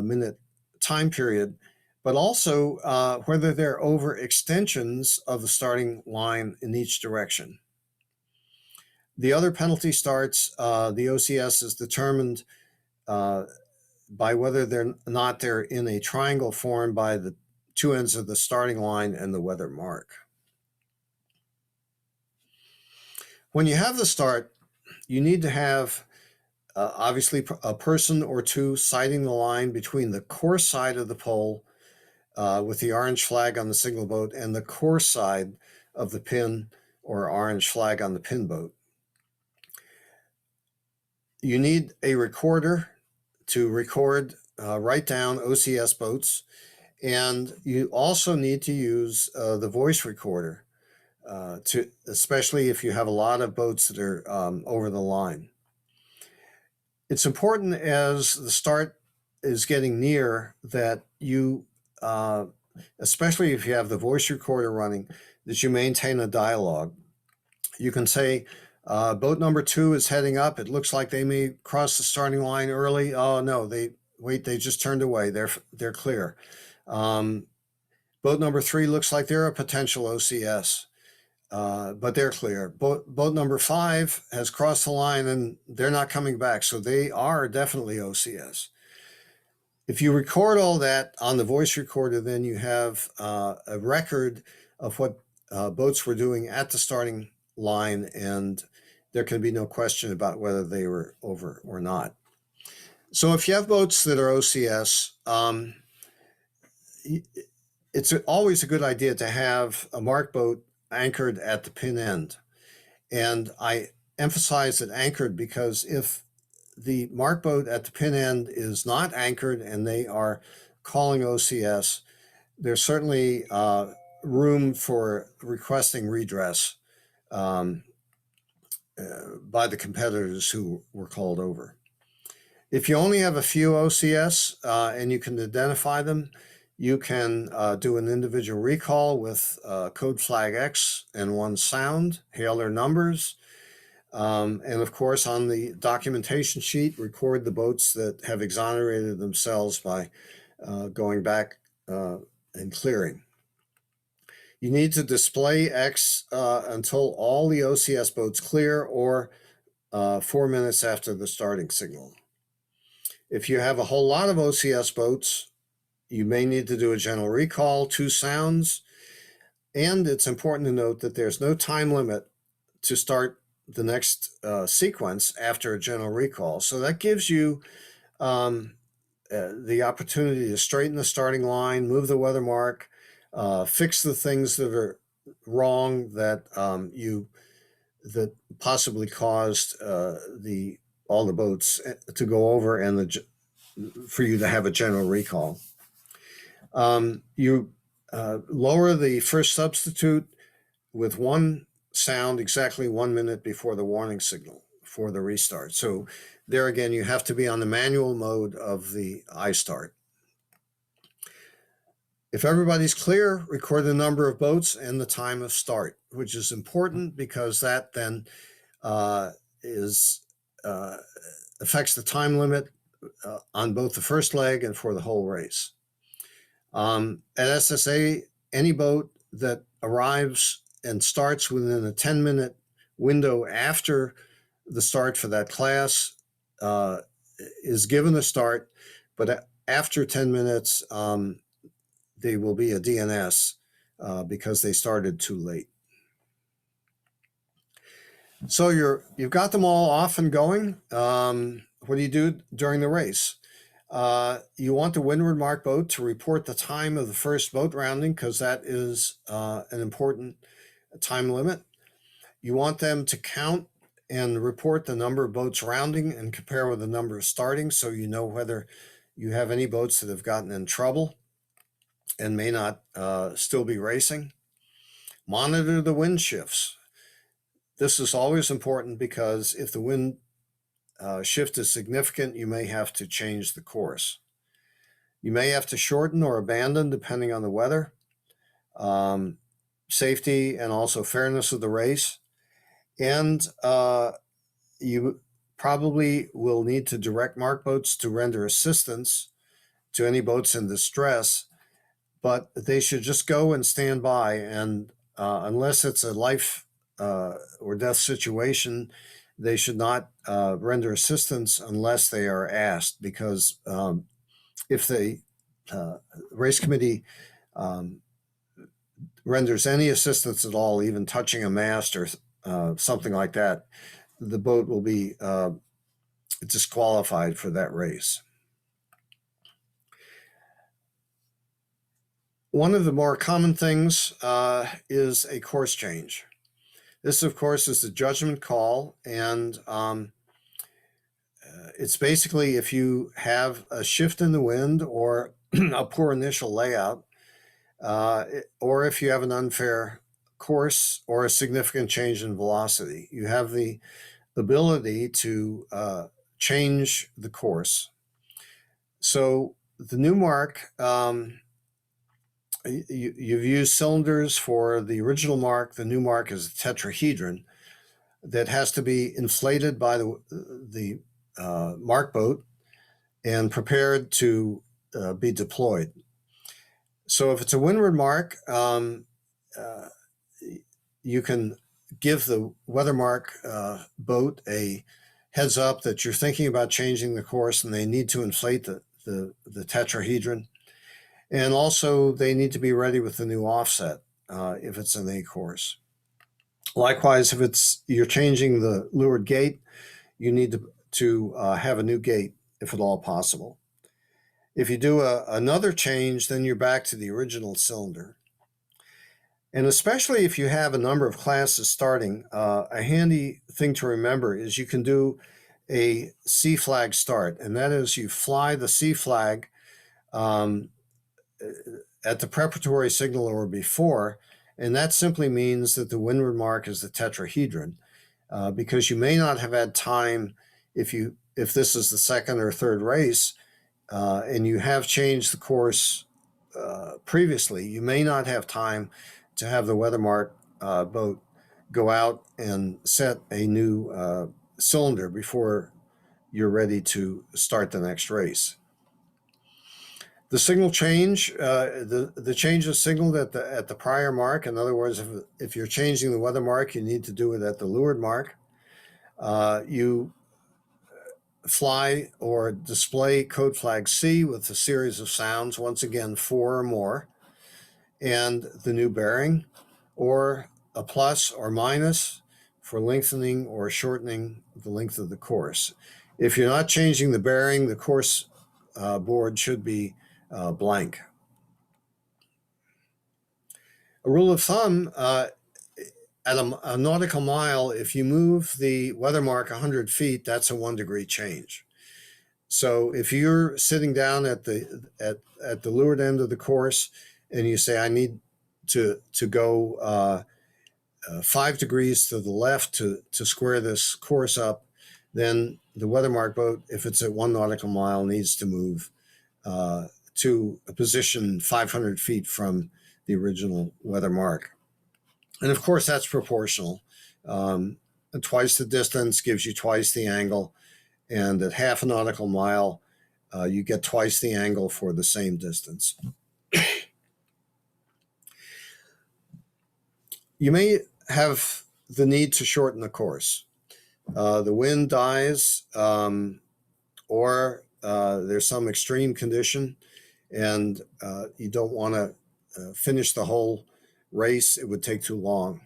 minute time period, but also whether they're over extensions of the starting line in each direction. The other penalty starts, the OCS is determined by whether they're in a triangle formed by the 2 ends of the starting line and the weather mark. When you have the start, you need to have obviously a person or 2 sighting the line between the course side of the pole with the orange flag on the signal boat and the course side of the pin or orange flag on the pin boat. You need a recorder to write down OCS boats, and you also need to use the voice recorder, especially if you have a lot of boats that are over the line. It's important as the start is getting near that you, especially if you have the voice recorder running, that you maintain a dialogue. You can say, Boat number 2 is heading up. It looks like they may cross the starting line early. Oh no, they just turned away. They're clear. Boat number 3 looks like they're a potential OCS, but they're clear. Boat number 5 has crossed the line and they're not coming back, so they are definitely OCS. If you record all that on the voice recorder, then you have a record of what boats were doing at the starting line, and there can be no question about whether they were over or not. So if you have boats that are OCS, it's always a good idea to have a mark boat anchored at the pin end. And I emphasize that anchored because if the mark boat at the pin end is not anchored and they are calling OCS, there's certainly room for requesting redress by the competitors who were called over. If you only have a few OCS and you can identify them, you can do an individual recall with code flag X and one sound, hail their numbers, and of course on the documentation sheet, record the boats that have exonerated themselves by going back and clearing. You need to display X until all the OCS boats clear or 4 minutes after the starting signal. If you have a whole lot of OCS boats, you may need to do a general recall, 2 sounds, and it's important to note that there's no time limit to start the next sequence after a general recall. So that gives you the opportunity to straighten the starting line, move the weather mark, fix the things that are wrong that that possibly caused all the boats to go over and for you to have a general recall. You lower the first substitute with one sound exactly 1 minute before the warning signal for the restart. So there again, you have to be on the manual mode of the iStart. If everybody's clear, record the number of boats and the time of start, which is important because that then affects the time limit on both the first leg and for the whole race. At SSA, any boat that arrives and starts within a 10-minute window after the start for that class is given a start, but after 10 minutes, they will be a DNS because they started too late. So you've got them all off and going. What do you do during the race? You want the Windward Mark boat to report the time of the first boat rounding because that is an important time limit. You want them to count and report the number of boats rounding and compare with the number of starting so you know whether you have any boats that have gotten in trouble and may not still be racing. Monitor the wind shifts. This is always important because if the wind shift is significant, you may have to change the course. You may have to shorten or abandon depending on the weather, safety, and also fairness of the race. And you probably will need to direct mark boats to render assistance to any boats in distress, but they should just go and stand by. And unless it's a life or death situation, they should not render assistance unless they are asked, because if the race committee renders any assistance at all, even touching a mast or something like that, the boat will be disqualified for that race. One of the more common things is a course change. This, of course, is the judgment call, and it's basically if you have a shift in the wind or a poor initial layout, or if you have an unfair course or a significant change in velocity, you have the ability to change the course. So the new mark, you've used cylinders for the original mark. The new mark is a tetrahedron. that has to be inflated by the mark boat and prepared to be deployed. So if it's a Windward Mark, you can give the Weather Mark boat a heads up that you're thinking about changing the course and they need to inflate the tetrahedron. And also they need to be ready with the new offset if it's an A course. Likewise, if you're changing the leeward gate, you need to have a new gate if at all possible. If you do another change, then you're back to the original cylinder. And especially if you have a number of classes starting, a handy thing to remember is you can do a C flag start, and that is you fly the C flag at the preparatory signal or before, and that simply means that the Windward Mark is the tetrahedron, because you may not have had time if this is the second or third race, and you have changed the course previously, you may not have time to have the Weather Mark boat go out and set a new cylinder before you're ready to start the next race. The signal change, the change is signaled at the prior mark. In other words, if you're changing the Weather Mark, you need to do it at the leeward mark. You fly or display code flag C with a series of sounds, once again 4 or more, and the new bearing, or a plus or minus for lengthening or shortening the length of the course. If you're not changing the bearing, the course board should be blank. A rule of thumb, at a nautical mile, if you move the Weather Mark 100 feet, that's a 1 degree change. So if you're sitting down at the leeward end of the course and you say, I need to go 5 degrees to the left to square this course up, then the Weather Mark boat, if it's at 1 nautical mile, needs to move to a position 500 feet from the original Weather Mark. And of course, that's proportional. Twice the distance gives you twice the angle, and at half a nautical mile, you get twice the angle for the same distance. You may have the need to shorten the course. The wind dies, or there's some extreme condition, and you don't want to finish the whole race. It would take too long,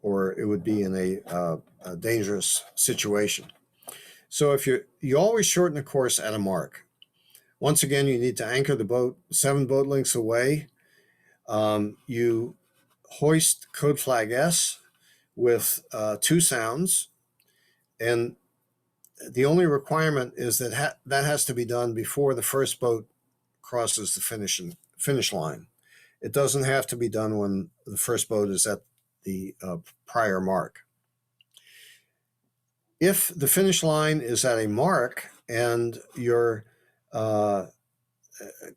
or it would be in a dangerous situation. So if you always shorten the course at a mark. Once again, you need to anchor the boat 7 boat lengths away. You hoist code flag S with 2 sounds, and the only requirement is that that has to be done before the first boat crosses the finish line. It doesn't have to be done when the first boat is at the prior mark. If the finish line is at a mark and your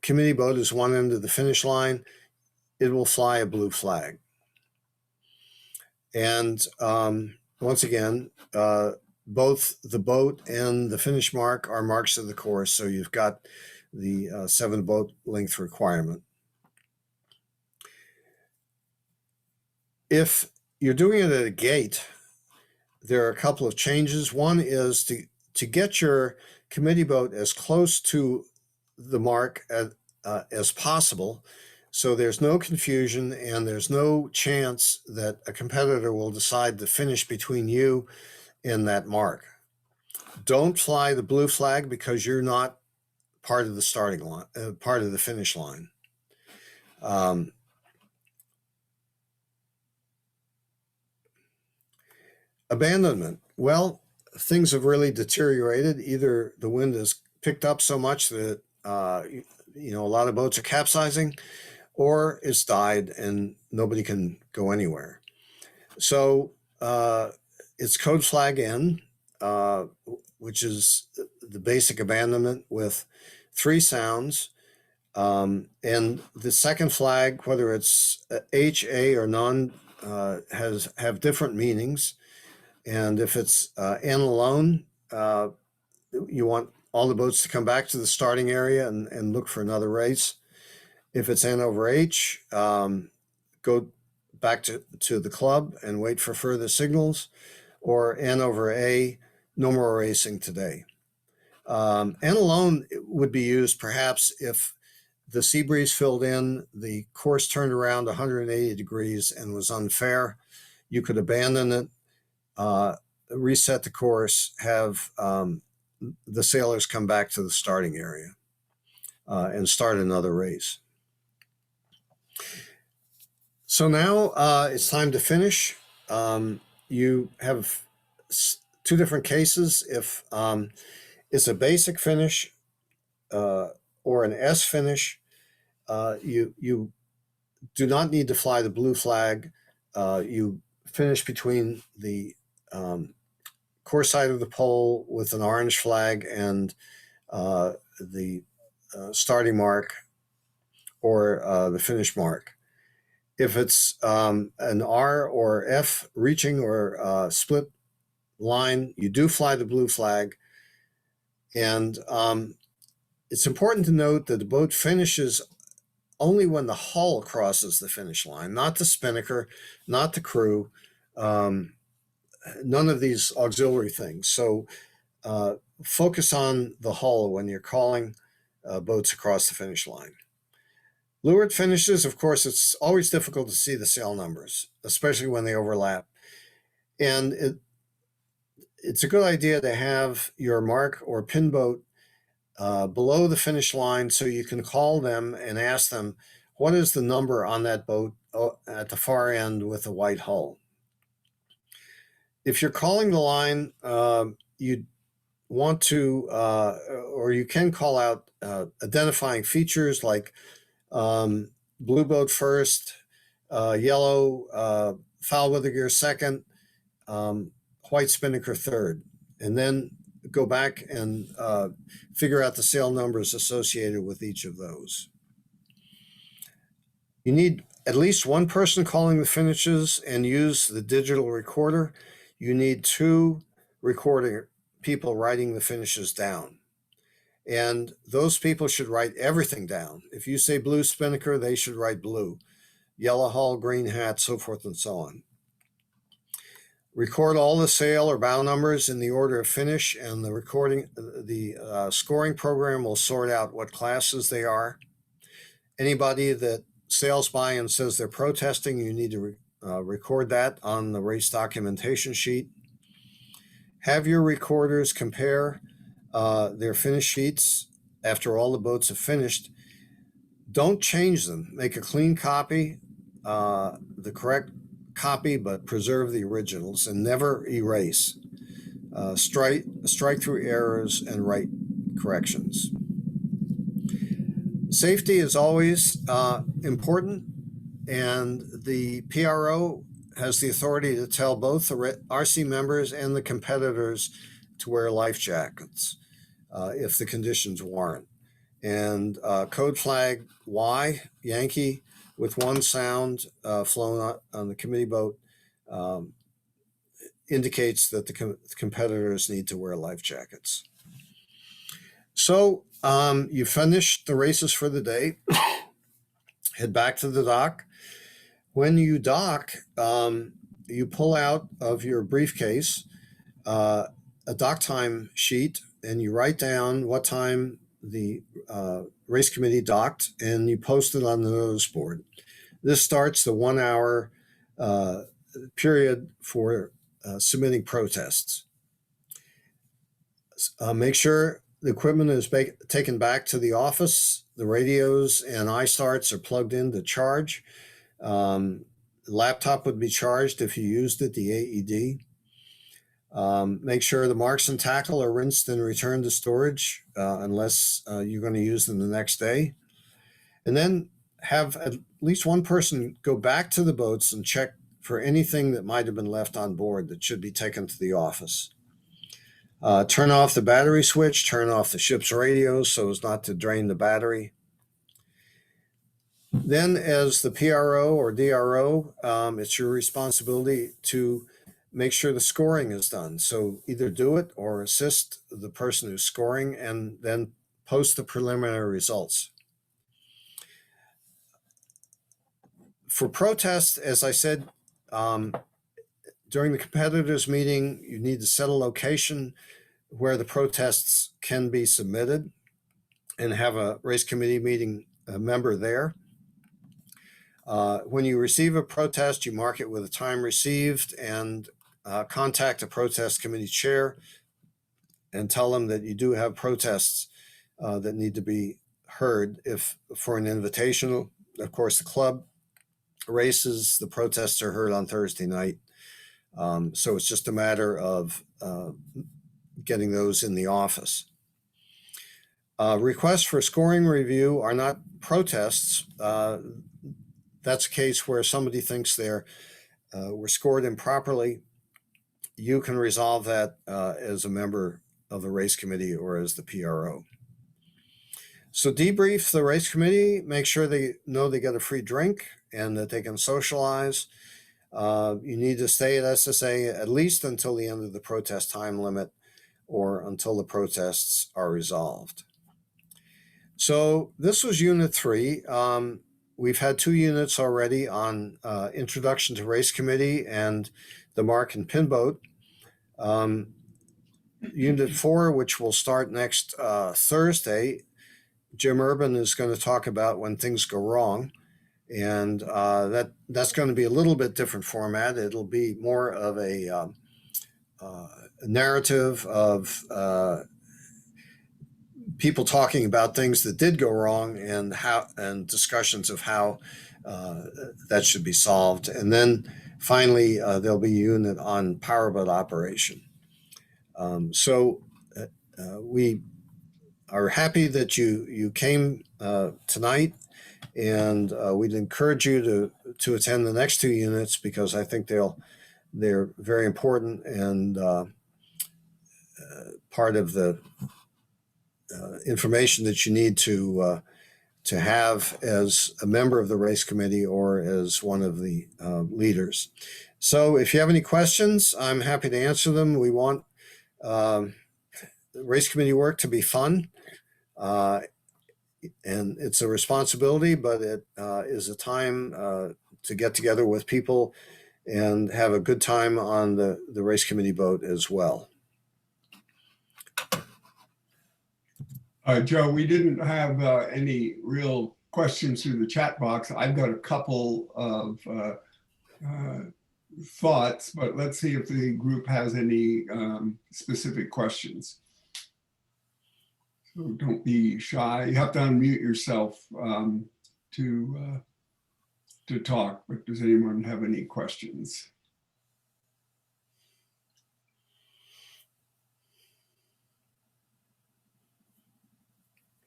committee boat is one end of the finish line, it will fly a blue flag. And once again, both the boat and the finish mark are marks of the course, so you've got the 7 boat length requirement. If you're doing it at a gate, there are a couple of changes. One is to get your committee boat as close to the mark as possible, so there's no confusion and there's no chance that a competitor will decide to finish between you and that mark. Don't fly the blue flag because you're not part of the starting line, part of the finish line. Abandonment. Well, things have really deteriorated. Either the wind has picked up so much that a lot of boats are capsizing, or it's died and nobody can go anywhere. So it's code flag N, which is the basic abandonment with 3 sounds. And the second flag, whether it's H, A, or none, have different meanings. And if it's N alone, you want all the boats to come back to the starting area and look for another race. If it's N over H, go back to the club and wait for further signals. Or N over A, no more racing today. N alone would be used perhaps if the sea breeze filled in, the course turned around 180 degrees and was unfair. You could abandon it, reset the course, have the sailors come back to the starting area and start another race. So now it's time to finish. You have two different cases. If it's a basic finish or an S finish, you do not need to fly the blue flag. You finish between the course side of the pole with an orange flag and the starting mark or the finish mark. If it's an R or F reaching or split line, you do fly the blue flag. And it's important to note that the boat finishes only when the hull crosses the finish line, not the spinnaker, not the crew, none of these auxiliary things. So focus on the hull when you're calling boats across the finish line. Leeward finishes, of course, it's always difficult to see the sail numbers, especially when they overlap. And it's a good idea to have your mark or pin boat below the finish line so you can call them and ask them, what is the number on that boat at the far end with a white hull? If you're calling the line, you want to, or you can call out identifying features like blue boat first, yellow foul weather gear second, white spinnaker third, and then go back and figure out the sail numbers associated with each of those. You need at least one person calling the finishes and use the digital recorder. You need two recording people writing the finishes down. And those people should write everything down. If you say blue spinnaker, they should write blue. Yellow hull, green hat, so forth and so on. Record all the sail or bow numbers in the order of finish, and the scoring program will sort out what classes they are. Anybody that sails by and says they're protesting, you need to record that on the race documentation sheet. Have your recorders compare their finish sheets after all the boats have finished. Don't change them. Make a clean copy, the correct copy, but preserve the originals and never erase. Strike through errors and write corrections. Safety is always important, and the PRO has the authority to tell both the RC members and the competitors to wear life jackets if the conditions warrant. And code flag Y, Yankee, with one sound flown on the committee boat indicates that the competitors need to wear life jackets. So you finish the races for the day, head back to the dock. When you dock, you pull out of your briefcase a dock time sheet, and you write down what time the race committee docked, and you post it on the notice board. This starts the 1 hour period for submitting protests. Make sure the equipment is taken back to the office. The radios and iStarts are plugged in to charge. The laptop would be charged if you used it, the AED. Make sure the marks and tackle are rinsed and returned to storage unless you're going to use them the next day. And then have at least one person go back to the boats and check for anything that might have been left on board that should be taken to the office. Turn off the battery switch, turn off the ship's radios so as not to drain the battery. Then as the PRO or DRO, it's your responsibility to make sure the scoring is done. So either do it or assist the person who's scoring and then post the preliminary results. For protests, as I said, during the competitors meeting, you need to set a location where the protests can be submitted and have a race committee meeting member there. When you receive a protest, you mark it with a time received and contact the protest committee chair and tell them that you do have protests that need to be heard. If for an invitational, of course, the club races, the protests are heard on Thursday night. So it's just a matter of getting those in the office. Requests for scoring review are not protests. That's a case where somebody thinks they were scored improperly. You can resolve that as a member of the race committee or as the PRO. So debrief the race committee, make sure they know they get a free drink and that they can socialize. You need to stay at SSA at least until the end of the protest time limit or until the protests are resolved. So this was Unit 3. We've had 2 units already on Introduction to Race Committee and the Mark and Pin Boat. Unit 4, which will start next Thursday, Jim Urban is going to talk about when things go wrong. And that's going to be a little bit different format. It'll be more of a narrative of people talking about things that did go wrong and discussions of how that should be solved. And then finally, there'll be a unit on powerboat operation. So we are happy that you came tonight, and we'd encourage you to attend the next 2 units because I think they're very important and part of the information that you need to have as a member of the race committee or as one of the leaders. So if you have any questions, I'm happy to answer them. We want race committee work to be fun. And it's a responsibility, but it is a time to get together with people and have a good time on the race committee boat as well. Joe, we didn't have any real questions through the chat box. I've got a couple of thoughts, but let's see if the group has any specific questions. So don't be shy. You have to unmute yourself to talk, but does anyone have any questions?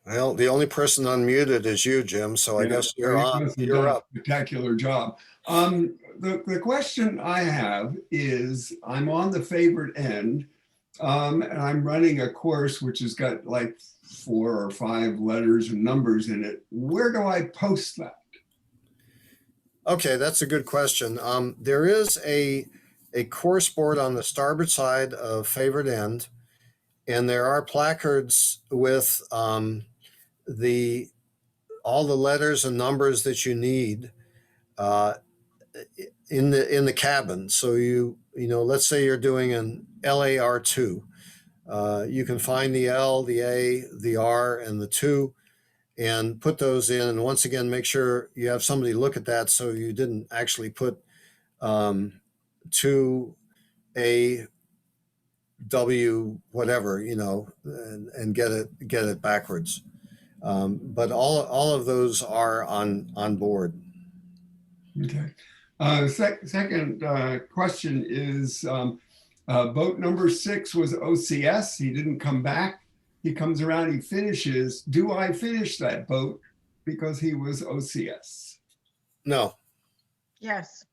Well, the only person unmuted is you, Jim, so I guess you're on. You're up. Spectacular job. The question I have is, I'm on the favorite end, and I'm running a course which has got like 4 or 5 letters and numbers in it. Where do I post that? Okay, that's a good question. There is a course board on the starboard side of favorite end, and there are placards with all the letters and numbers that you need in the cabin. So you know, let's say you're doing an LAR2. You can find the L, the A, the R, and the 2 and put those in. And once again, make sure you have somebody look at that so you didn't actually put 2A, W, whatever, you know, and get it backwards. But all of those are on board. Okay. Second question is, boat number 6 was OCS. He didn't come back. He comes around, he finishes. Do I finish that boat because he was OCS? No. Yes.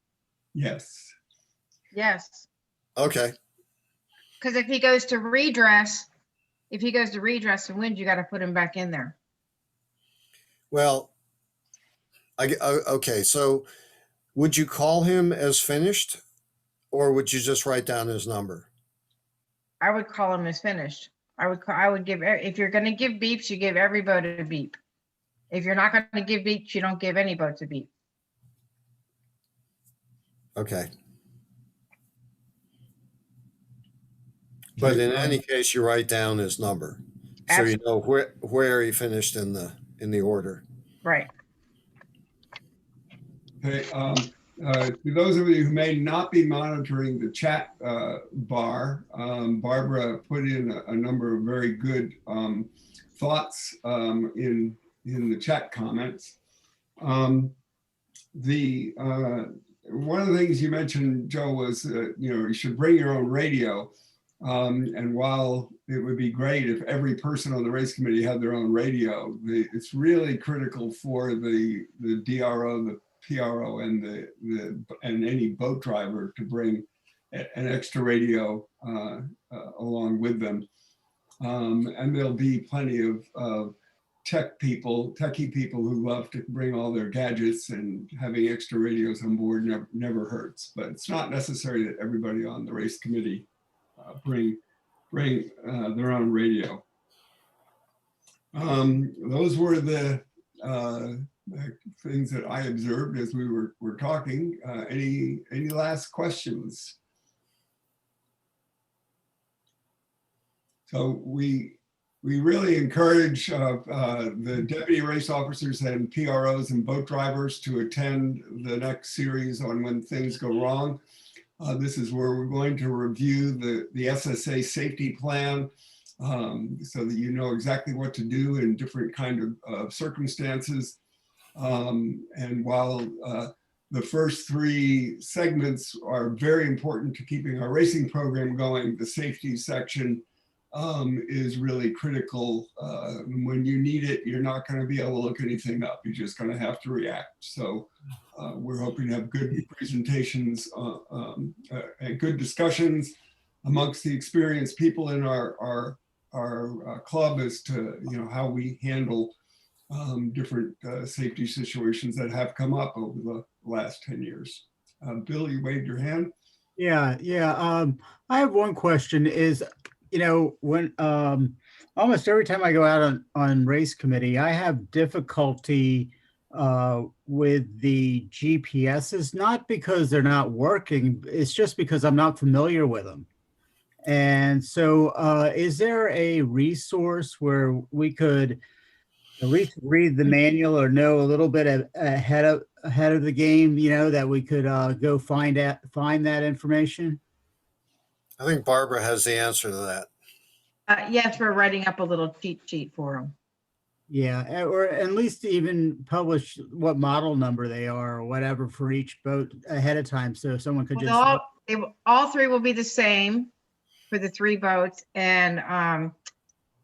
Yes. Yes. Okay. Because if he goes to redress and wins, you got to put him back in there. Well, okay. So would you call him as finished? Or would you just write down his number? I would call him as finished. I would give, if you're gonna give beeps, you give every boat a beep. If you're not gonna give beeps, you don't give any boats a beep. Okay. But in any case, you write down his number, so you know where he finished in the order. Right. Okay, to those of you who may not be monitoring the chat bar, Barbara put in a number of very good thoughts in the chat comments. One of the things you mentioned, Joe, was you should bring your own radio. And while it would be great if every person on the race committee had their own radio, it's really critical for the DRO, the PRO, and any boat driver to bring an extra radio along with them. And there'll be plenty of techie people who love to bring all their gadgets, and having extra radios on board never hurts. But it's not necessary that everybody on the race committee bring their own radio. Those were the things that I observed as we were talking. Any last questions? So we really encourage the deputy race officers and PROs and boat drivers to attend the next series on When Things Go Wrong. This is where we're going to review the SSA safety plan, so that you know exactly what to do in different kind of circumstances. And while the first 3 segments are very important to keeping our racing program going, the safety section is really critical. When you need it, you're not going to be able to look anything up. You're just going to have to react. So we're hoping to have good presentations and good discussions amongst the experienced people in our club as to how we handle different safety situations that have come up over the last 10 years. Bill, you waved your hand. Yeah. I have one question is, when almost every time I go out on race committee, I have difficulty with the GPSs, not because they're not working, it's just because I'm not familiar with them. And so is there a resource where we could at least read the manual or know a little bit ahead of the game, that we could go find that information? I think Barbara has the answer to that. Yes, we're writing up a little cheat sheet for them. Yeah, or at least even publish what model number they are or whatever for each boat ahead of time, so someone could just all 3 will be the same for the 3 boats, and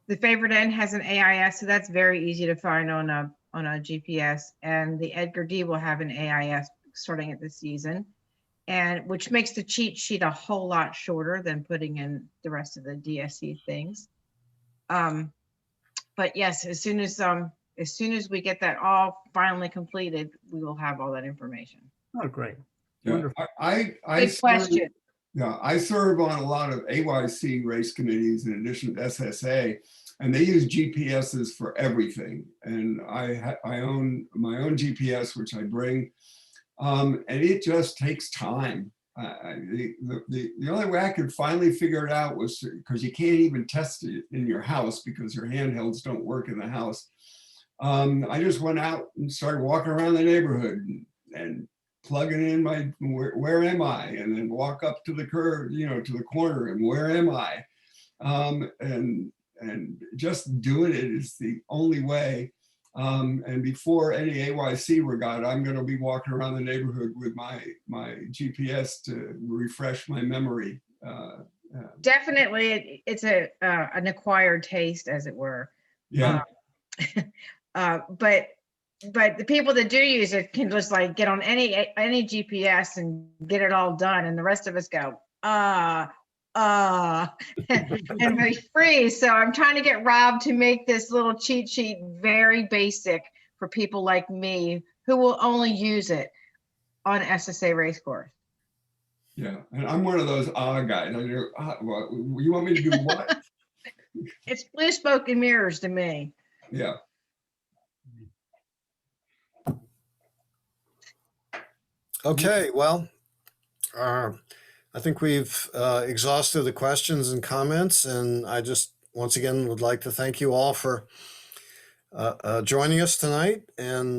the favorite end has an AIS, so that's very easy to find on a GPS, and the Edgar D will have an AIS starting at the season, and which makes the cheat sheet a whole lot shorter than putting in the rest of the DSC things. But yes, as soon as we get that all finally completed, we will have all that information. Oh, great. Yeah, Wonderful. Good question. Yeah, I serve on a lot of AYC race committees in addition to SSA, and they use GPSs for everything. And I own my own GPS, which I bring, and it just takes time. The only way I could finally figure it out was because you can't even test it in your house because your handhelds don't work in the house. I just went out and started walking around the neighborhood and plugging in my where am I, and then walk up to the curve, to the corner, and where am I, and just doing it is the only way. And before any AYC regatta, I'm going to be walking around the neighborhood with my GPS to refresh my memory. Definitely, it's an acquired taste, as it were. Yeah. But the people that do use it can just like get on any GPS and get it all done, and the rest of us go and we freeze. So I'm trying to get Rob to make this little cheat sheet very basic for people like me who will only use it on SSA race course. Yeah, and I'm one of those guys. I go, well, you want me to do what? It's blue smoke and mirrors to me. Yeah. Okay, well, I think we've exhausted the questions and comments, and I just once again would like to thank you all for joining us tonight. And